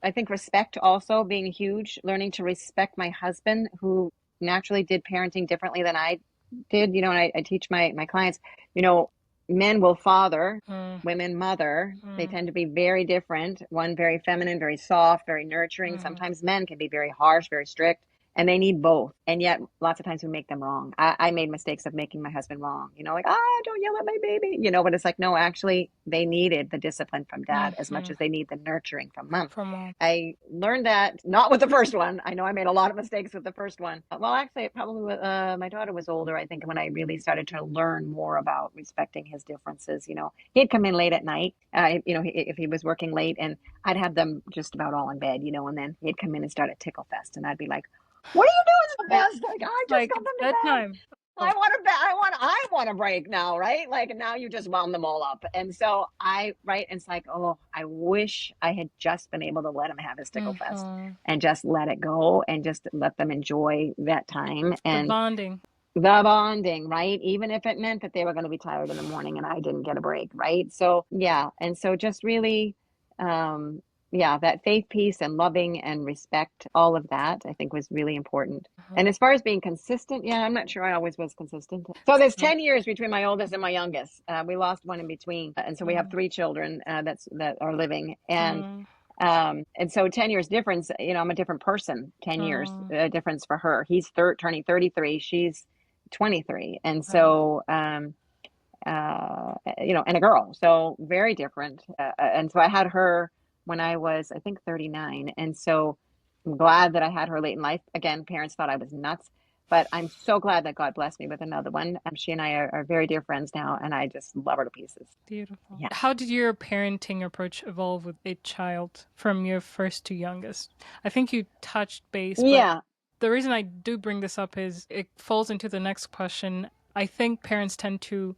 [SPEAKER 1] I think respect also being huge, learning to respect my husband, who naturally did parenting differently than I did, and I teach my clients, you know, men will father, women mother. They
[SPEAKER 2] Mm-hmm.
[SPEAKER 1] tend to be very different. One very feminine, very soft, very nurturing.
[SPEAKER 2] Mm-hmm.
[SPEAKER 1] Sometimes men can be very harsh, very strict. And they need both. And yet, lots of times we make them wrong. I made mistakes of making my husband wrong, like, don't yell at my baby, but it's like, no, actually, they needed the discipline from dad as much
[SPEAKER 2] Mm-hmm.
[SPEAKER 1] as they need the nurturing from mom.
[SPEAKER 2] From mom.
[SPEAKER 1] I learned that not with the first one. I know I made a lot of mistakes with the first one. Well, actually, probably my daughter was older, I think, when I really started to learn more about respecting his differences. He'd come in late at night, if he was working late, and I'd have them just about all in bed, and then he'd come in and start a tickle fest, and I'd be like, what are you doing so fast? Like, I just
[SPEAKER 2] Like,
[SPEAKER 1] got
[SPEAKER 2] it's
[SPEAKER 1] them to bed.
[SPEAKER 2] bedtime.
[SPEAKER 1] I
[SPEAKER 2] Oh.
[SPEAKER 1] want to bet. I want a break now, right? Like, now you just wound them all up. And so right. It's like, oh, I wish I had just been able to let him have his tickle fest
[SPEAKER 2] Mm-hmm.
[SPEAKER 1] and just let it go and just let them enjoy that time
[SPEAKER 2] The
[SPEAKER 1] and
[SPEAKER 2] bonding.
[SPEAKER 1] the bonding, right? Even if it meant that they were going to be tired in the morning and I didn't get a break, right? So, yeah. And so just really, um, yeah, that faith piece and loving and respect, all of that, I think was really important. And
[SPEAKER 2] Mm-hmm.
[SPEAKER 1] as far as being consistent, yeah, I'm not sure I always was consistent. So there's
[SPEAKER 2] No.
[SPEAKER 1] 10 years between my oldest and my youngest. We lost one in between. And so we have
[SPEAKER 2] Mm-hmm.
[SPEAKER 1] three children that are living. And
[SPEAKER 2] Mm-hmm.
[SPEAKER 1] so 10 years difference, I'm a different person. 10 years
[SPEAKER 2] Mm-hmm.
[SPEAKER 1] difference for her. He's turning 33. She's 23. And
[SPEAKER 2] Wow.
[SPEAKER 1] so, and a girl. So very different. And so I had her when I was, I think, 39. And so I'm glad that I had her late in life. Again, parents thought I was nuts, but I'm so glad that God blessed me with another one. She and I are very dear friends now, and I just love her to pieces.
[SPEAKER 2] Beautiful.
[SPEAKER 1] Yeah.
[SPEAKER 2] How did your parenting approach evolve with a child from your first to youngest? I think you touched base, but
[SPEAKER 1] Yeah.
[SPEAKER 2] the reason I do bring this up is it falls into the next question. I think parents tend to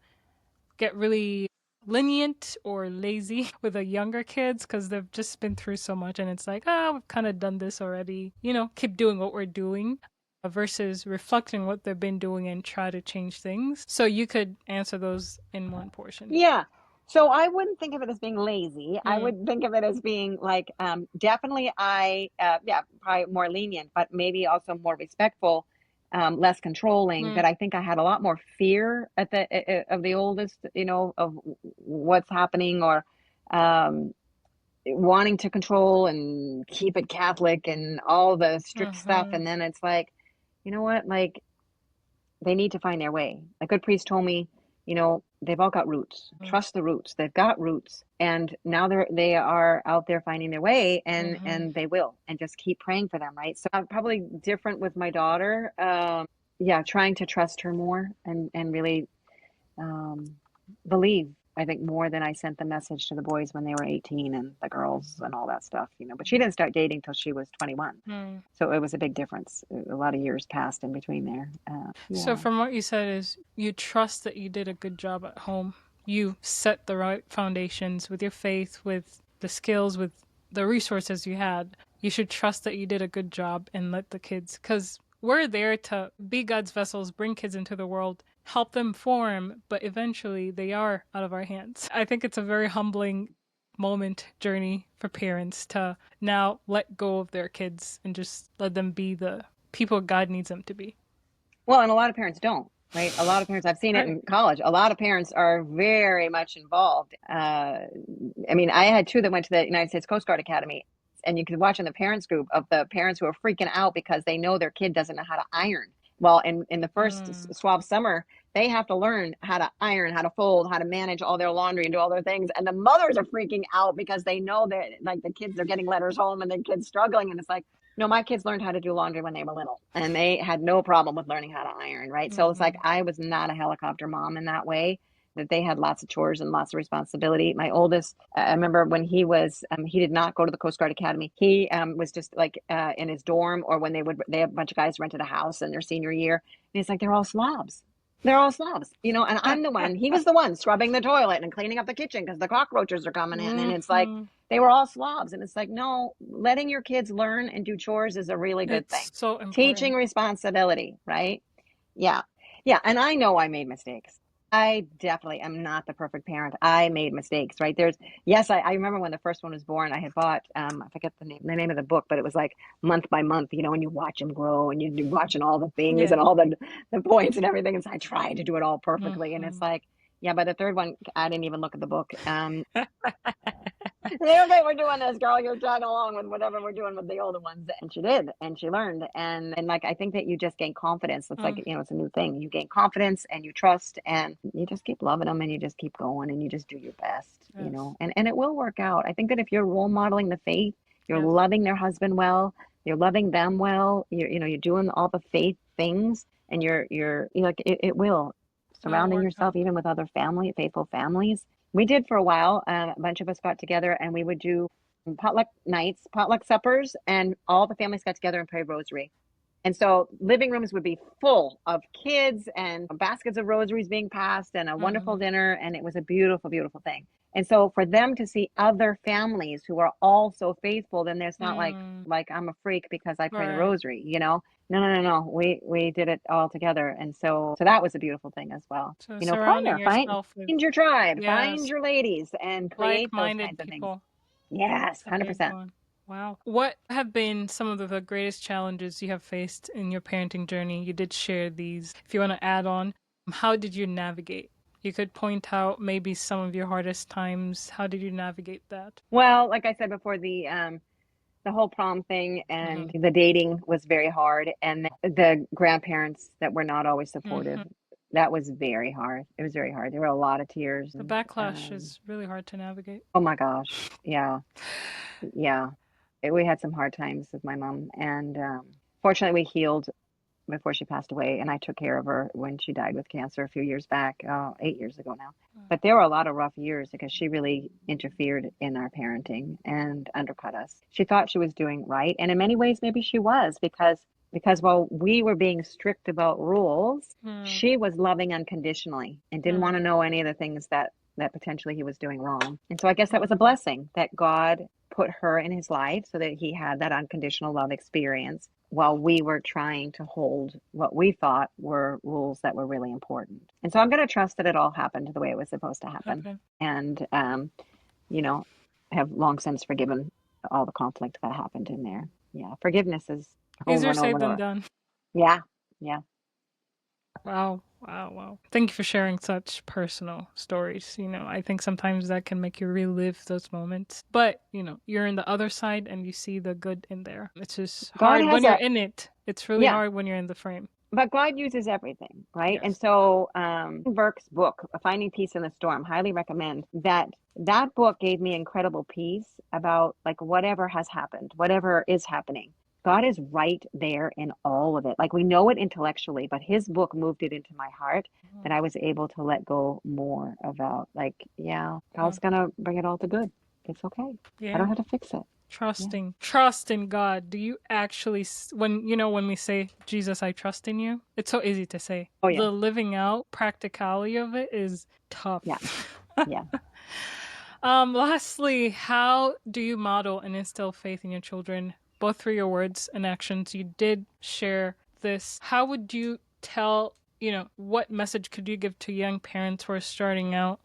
[SPEAKER 2] get really lenient or lazy with the younger kids because they've just been through so much, and it's like, we've kind of done this already, keep doing what we're doing, versus reflecting what they've been doing and try to change things. So you could answer those in one portion.
[SPEAKER 1] Yeah. So I wouldn't think of it as being lazy. I
[SPEAKER 2] Mm,
[SPEAKER 1] would think of it as being like, definitely probably more lenient, but maybe also more respectful. less controlling,
[SPEAKER 2] Mm,
[SPEAKER 1] that I think I had a lot more fear at the of the oldest, you know, of what's happening, or um, wanting to control and keep it Catholic and all the strict stuff.
[SPEAKER 2] mhm,
[SPEAKER 1] And then it's like, you know what, like they need to find their way. A good priest told me, you know, they've all got roots.
[SPEAKER 2] mm,
[SPEAKER 1] Trust the roots. They've got roots, and now they are out there finding their way,
[SPEAKER 2] mhm.
[SPEAKER 1] and they will. And just keep praying for them, right? So I'm probably different with my daughter. Yeah, trying to trust her more, and really um, believe. I think more than I sent the message to the boys when they were 18, and the girls and all that stuff, you know. But she didn't start dating till she was 21.
[SPEAKER 2] Mm.
[SPEAKER 1] So it was a big difference. A lot of years passed in between there.
[SPEAKER 2] So
[SPEAKER 1] Yeah.
[SPEAKER 2] from what you said is you trust that you did a good job at home. You set the right foundations with your faith, with the skills, with the resources you had. You should trust that you did a good job and let the kids, because we're there to be God's vessels, bring kids into the world, help them form, but eventually they are out of our hands. I think it's a very humbling moment, journey for parents to now let go of their kids and just let them be the people God needs them to be.
[SPEAKER 1] Well, and a lot of parents don't, right? A lot of parents, I've seen it
[SPEAKER 2] Right.
[SPEAKER 1] in college. A lot of parents are very much involved. I mean, I had two that went to the United States Coast Guard Academy, and you could watch in the parents group of the parents who are freaking out because they know their kid doesn't know how to iron. Well, in the first
[SPEAKER 2] Mm,
[SPEAKER 1] swab summer, they have to learn how to iron, how to fold, how to manage all their laundry and do all their things. And the mothers are freaking out because they know that like the kids are getting letters home and the kids struggling. And it's like, no, my kids learned how to do laundry when they were little, and they had no problem with learning how to iron, right? So it's like
[SPEAKER 2] mhm,
[SPEAKER 1] I was not a helicopter mom in that way, that they had lots of chores and lots of responsibility. My oldest, I remember when he did not go to the Coast Guard Academy. He was just like in his dorm, or when they have a bunch of guys rented a house in their senior year. And he's like, they're all slobs. They're all slobs, you know, and he was the one scrubbing the toilet and cleaning up the kitchen because the cockroaches are coming in. And it's like,
[SPEAKER 2] mhm.
[SPEAKER 1] they were all slobs. And it's like, no, letting your kids learn and do chores is a really good thing.
[SPEAKER 2] It's so
[SPEAKER 1] Teaching
[SPEAKER 2] important.
[SPEAKER 1] responsibility, right? Yeah. Yeah. And I know I made mistakes. I definitely am not the perfect parent. I made mistakes, right? Yes, I remember when the first one was born, I had bought, I forget the name of the book, but it was like month by month, you know, and you watch them grow and you're watching all the things and
[SPEAKER 2] Yeah.
[SPEAKER 1] all the points and everything. And so I tried to do it all perfectly. And it's
[SPEAKER 2] Mhm.
[SPEAKER 1] like, yeah, by the third one, I didn't even look at the book. Okay, we're doing this, girl. You're tagging along with whatever we're doing with the older ones. And she did, and she learned. And like I think that you just gain confidence. It's like,
[SPEAKER 2] Mm,
[SPEAKER 1] you know, it's a new thing. You gain confidence and you trust, and you just keep loving them, and you just keep going, and you just do your best, you
[SPEAKER 2] yes.
[SPEAKER 1] know. And it will work out. I think that if you're role modeling the faith, you're
[SPEAKER 2] Yes.
[SPEAKER 1] loving their husband well, you're loving them well, you're doing all the faith things, and you're like it will.
[SPEAKER 2] It'll
[SPEAKER 1] Surrounding
[SPEAKER 2] work
[SPEAKER 1] yourself
[SPEAKER 2] out.
[SPEAKER 1] even with other faithful families. We did for a while. A bunch of us got together and we would do potluck nights, potluck suppers, and all the families got together and prayed rosary. And so living rooms would be full of kids and baskets of rosaries being passed and a wonderful
[SPEAKER 2] Mhm.
[SPEAKER 1] dinner. And it was a beautiful, beautiful thing. And so for them to see other families who are all so faithful, then there's not
[SPEAKER 2] Mm,
[SPEAKER 1] like I'm a freak because I pray the
[SPEAKER 2] right.
[SPEAKER 1] rosary, you know? No, no, no, no. We did it all together. And so that was a beautiful thing as well.
[SPEAKER 2] So
[SPEAKER 1] You know,
[SPEAKER 2] surrounding
[SPEAKER 1] partner,
[SPEAKER 2] yourself with,
[SPEAKER 1] find your tribe, find
[SPEAKER 2] yes,
[SPEAKER 1] your ladies and create those
[SPEAKER 2] like-minded
[SPEAKER 1] kinds of things.
[SPEAKER 2] people.
[SPEAKER 1] Yes,
[SPEAKER 2] It's a big
[SPEAKER 1] 100%.
[SPEAKER 2] one. Wow. What have been some of the greatest challenges you have faced in your parenting journey? You did share these. If you want to add on, how did you navigate? You could point out maybe some of your hardest times. How did you navigate that?
[SPEAKER 1] Well, like I said before, the whole prom thing
[SPEAKER 2] Mm-hmm.
[SPEAKER 1] and the dating was very hard, and the grandparents that were not always supportive.
[SPEAKER 2] Mm-hmm.
[SPEAKER 1] That was very hard. It was very hard. There were a lot of tears.
[SPEAKER 2] The
[SPEAKER 1] And
[SPEAKER 2] backlash is really hard to navigate.
[SPEAKER 1] oh my gosh, yeah, yeah. We had some hard times with my mom, and fortunately, we healed before she passed away, and I took care of her when she died with cancer a few years back, 8 years ago now. But there were a lot of rough years because she really interfered in our parenting and undercut us. She thought she was doing right, and in many ways, maybe she was because while we were being strict about rules,
[SPEAKER 2] Mm,
[SPEAKER 1] she was loving unconditionally and didn't want
[SPEAKER 2] mm,
[SPEAKER 1] to know any of the things that potentially he was doing wrong. And so I guess that was a
[SPEAKER 2] mm,
[SPEAKER 1] blessing that God put her in his life so that he had that unconditional love experience while we were trying to hold what we thought were rules that were really important. And so I'm going to trust that it all happened the way it was supposed to happen.
[SPEAKER 2] okay.
[SPEAKER 1] And, you know, have long since forgiven all the conflict that happened in there. Yeah. Forgiveness is over
[SPEAKER 2] Easier
[SPEAKER 1] and over
[SPEAKER 2] said
[SPEAKER 1] and
[SPEAKER 2] than
[SPEAKER 1] over.
[SPEAKER 2] done.
[SPEAKER 1] Yeah. Yeah.
[SPEAKER 2] Wow. Wow. Wow. Thank you for sharing such personal stories. I think sometimes that can make you relive those moments. But, you're in the other side and you see the good in there. It's just
[SPEAKER 1] God
[SPEAKER 2] hard when
[SPEAKER 1] has
[SPEAKER 2] you're
[SPEAKER 1] a,
[SPEAKER 2] in it. It's really
[SPEAKER 1] yeah,
[SPEAKER 2] hard when you're in the frame.
[SPEAKER 1] but God uses everything, right? And
[SPEAKER 2] Yes.
[SPEAKER 1] so, Burke's book, Finding Peace in the Storm, highly recommend that. That book gave me incredible peace about like whatever has happened, whatever is happening. God is right there in all of it. Like we know it intellectually, but his book moved it into my heart that I was able to let go more about like, yeah,
[SPEAKER 2] Yeah.
[SPEAKER 1] God's gonna bring it all to good. It's okay. I
[SPEAKER 2] Yeah.
[SPEAKER 1] don't have to fix it. Yeah.
[SPEAKER 2] Trust in God. Do you actually, when we say, Jesus, I trust in you, it's so easy to say.
[SPEAKER 1] Oh yeah.
[SPEAKER 2] The living out practicality of it is
[SPEAKER 1] Yeah.
[SPEAKER 2] tough.
[SPEAKER 1] Yeah.
[SPEAKER 2] Lastly, how do you model and instill faith in your children, both through your words and actions? You did share this. How would you tell, what message could you give to young parents who are starting out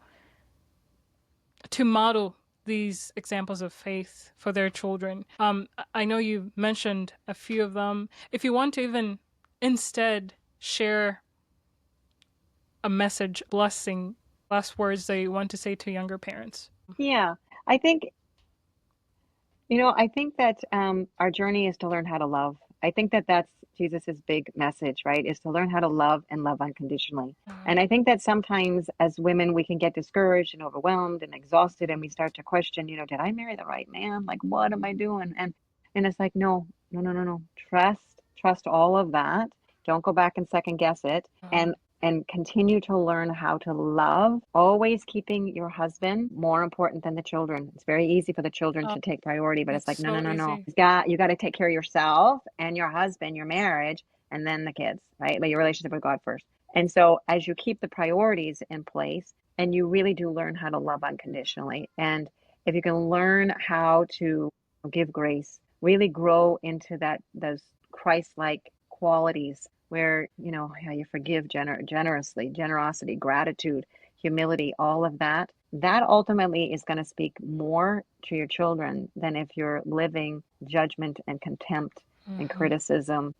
[SPEAKER 2] to model these examples of faith for their children? I know you mentioned a few of them. If you want to even instead share a message, blessing, last words that you want to say to younger parents.
[SPEAKER 1] Yeah. I think I think that our journey is to learn how to love. I think that that's Jesus's big message, right? Is to learn how to love and love unconditionally. And I think that sometimes as women, we can get discouraged and overwhelmed and exhausted, and we start to question, did I marry the right man? Like, what am I doing? And it's like, no, no, no, no, no. Trust all of that. Don't go back and second guess it. And continue to learn how to love, always keeping your husband more important than the children. It's very easy for the children
[SPEAKER 2] Oh,
[SPEAKER 1] to take priority, but it's
[SPEAKER 2] it's
[SPEAKER 1] like, no, no,
[SPEAKER 2] so
[SPEAKER 1] no, no.
[SPEAKER 2] easy.
[SPEAKER 1] You got to take care of yourself and your husband, your marriage, and then the kids, right? Like your relationship with God first. And so as you keep the priorities in place and you really do learn how to love unconditionally, and if you can learn how to give grace, really grow into those Christ-like qualities where how you forgive generously, generosity, gratitude, humility, all of that ultimately is going to speak more to your children than if you're living judgment and contempt and criticism.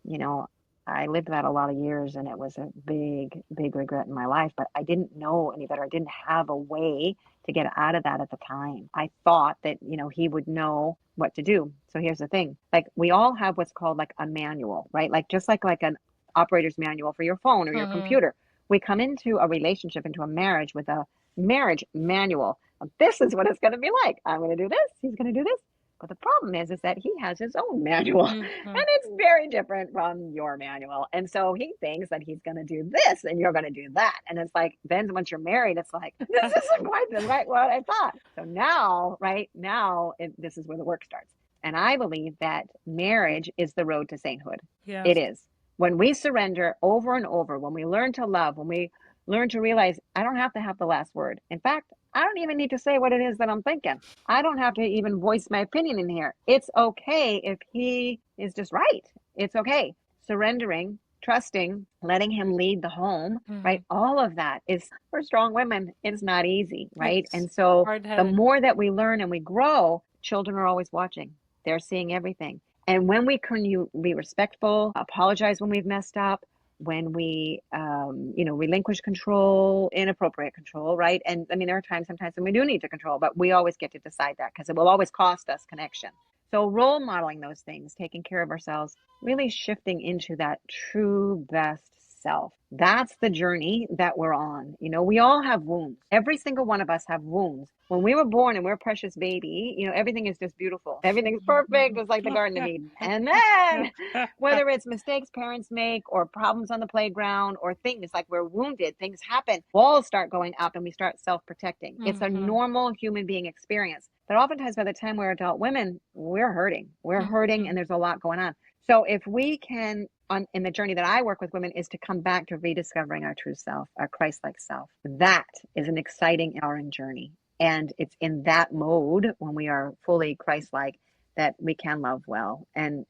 [SPEAKER 1] I lived that a lot of years and it was a big regret in my life, but I didn't know any better. I didn't have a way to get out of that at the time. I thought that he would know what to do. So here's the thing, like we all have what's called like a manual, right? Like just like an operator's manual for your phone or your computer. We come into a relationship, into a marriage with a marriage manual. This is what it's going to be like. I'm going to do this. He's going to do this. But the problem is that he has his own manual and it's very different from your manual. And so he thinks that he's going to do this and you're going to do that. And it's like, then once you're married, it's like, this isn't quite what I thought. So now, right now, this is where the work starts. And I believe that marriage is the road to sainthood. It
[SPEAKER 2] Yes.
[SPEAKER 1] is. When we surrender over and over, when we learn to love, when we learn to realize I don't have to have the last word. In fact, I don't even need to say what it is that I'm thinking. I don't have to even voice my opinion in here. It's okay if he is just right. It's okay. Surrendering, trusting, letting him lead the home, right? All of that is for strong women. It's not easy, right?
[SPEAKER 2] It's
[SPEAKER 1] And so the
[SPEAKER 2] hard-headed.
[SPEAKER 1] more that we learn and we grow, children are always watching. They're seeing everything. And when we can be respectful, apologize when we've messed up, when we, relinquish control, inappropriate control, right? And I mean, there are times sometimes when we do need to control, but we always get to decide that because it will always cost us connection. So role modeling those things, taking care of ourselves, really shifting into that true best self. That's the journey that we're on. We all have wounds. Every single one of us have wounds. When we were born and we're a precious baby, everything is just beautiful. Everything's perfect. It's like the Garden of Eden. And then whether it's mistakes parents make or problems on the playground or things like we're wounded, things happen, walls start going up and we start self-protecting. It's a normal human being experience. But oftentimes by the time we're adult women, we're hurting. We're hurting and there's a lot going on. So if we can, in the journey that I work with women, is to come back to rediscovering our true self, our Christ-like self. That is an exciting, empowering journey. And it's in that mode when we are fully Christ-like that we can love well and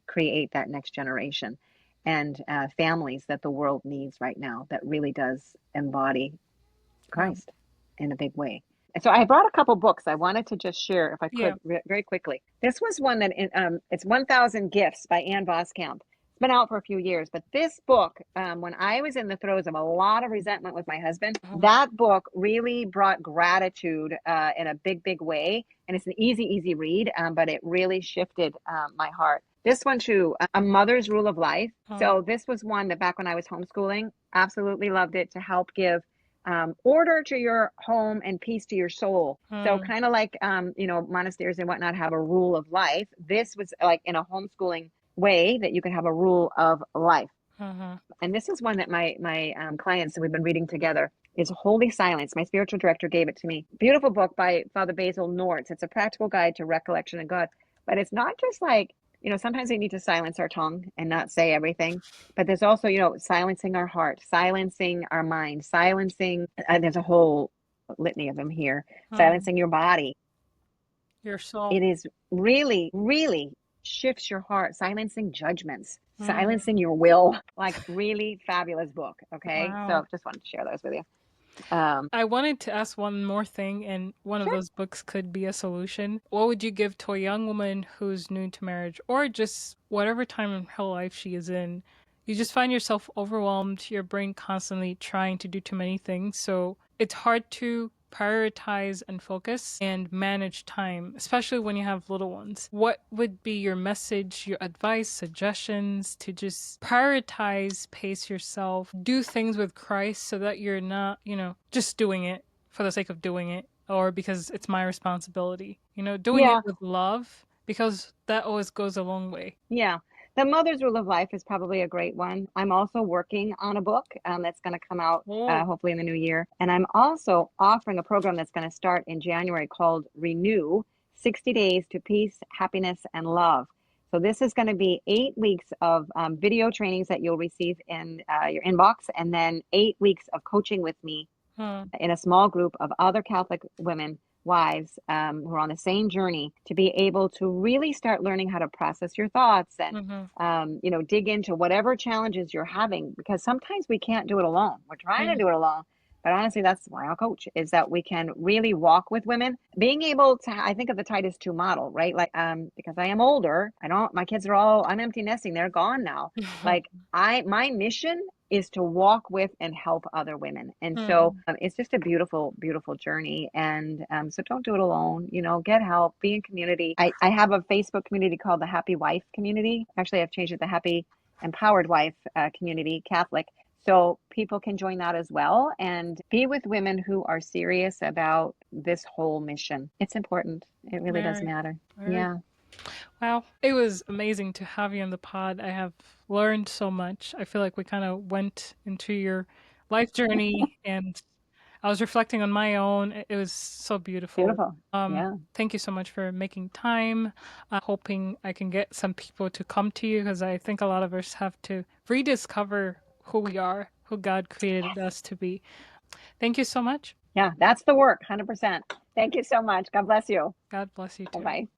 [SPEAKER 1] create that next generation and families that the world needs right now that really does embody Christ in a big way. And so I brought a couple books I wanted to just share, if I could, very quickly. This was one that it's 1,000 Gifts by Ann Voskamp. been out for a few years, but this book, when I was in the throes of a lot of resentment with my husband, that book really brought gratitude in a big, big way. And it's an easy, easy read, but it really shifted my heart. This one too, A Mother's Rule of Life. So this was one that back when I was homeschooling, absolutely loved it to help give order to your home and peace to your soul. So kind of like, monasteries and whatnot have a rule of life. This was like in a homeschooling way that you can have a rule of life. And this is one that my clients that we've been reading together is Holy Silence. My spiritual director gave it to me. Beautiful book by Father Basil Nortz. It's a practical guide to recollection of God. But it's not just like, sometimes we need to silence our tongue and not say everything. But there's also, silencing our heart, silencing our mind, silencing, there's a whole litany of them here, silencing your body.
[SPEAKER 2] Your soul.
[SPEAKER 1] It is really, really shifts your heart, silencing judgments, silencing your will. Like really fabulous book. Okay.
[SPEAKER 2] Wow.
[SPEAKER 1] So just wanted to share those with you.
[SPEAKER 2] I wanted to ask one more thing, and one of those books could be a solution. What would you give to a young woman who's new to marriage, or just whatever time in her life she is in? You just find yourself overwhelmed, your brain constantly trying to do too many things, so it's hard to prioritize and focus and manage time, especially when you have little ones. What would be your message, your advice, suggestions to just prioritize, pace yourself, do things with Christ so that you're not, just doing it for the sake of doing it or because it's my responsibility, doing it with love, because that always goes a long way.
[SPEAKER 1] Yeah. The Mother's Rule of Life is probably a great one. I'm also working on a book that's going to come out hopefully in the new year. And I'm also offering a program that's going to start in January called Renew 60 Days to Peace, Happiness, and Love. So this is going to be 8 weeks of video trainings that you'll receive in your inbox, and then 8 weeks of coaching with me in a small group of other Catholic women, wives who are on the same journey, to be able to really start learning how to process your thoughts and dig into whatever challenges you're having, because sometimes we can't do it alone. We're trying to do it alone, but honestly, that's why I'll coach, is that we can really walk with women, being able to, I think of the Titus 2 model, right? Like, because I am older, my kids are I'm empty nesting, they're gone now. Like my mission is to walk with and help other women. And so it's just a beautiful, beautiful journey. And so don't do it alone, get help, be in community. I have a Facebook community called the Happy Wife Community. Actually, I've changed it to Happy Empowered Wife Community, Catholic. So people can join that as well and be with women who are serious about this whole mission. It's important. It really does matter. Yeah.
[SPEAKER 2] Wow. It was amazing to have you on the pod. I have learned so much. I feel like we kind of went into your life journey and I was reflecting on my own. It was so beautiful.
[SPEAKER 1] Beautiful. Yeah.
[SPEAKER 2] Thank you so much for making time. Hoping I can get some people to come to you, because I think a lot of us have to rediscover who we are, who God created us to be. Thank you so much.
[SPEAKER 1] Yeah, that's the work, 100%. Thank you so much. God bless you.
[SPEAKER 2] God bless you too.
[SPEAKER 1] Bye-bye.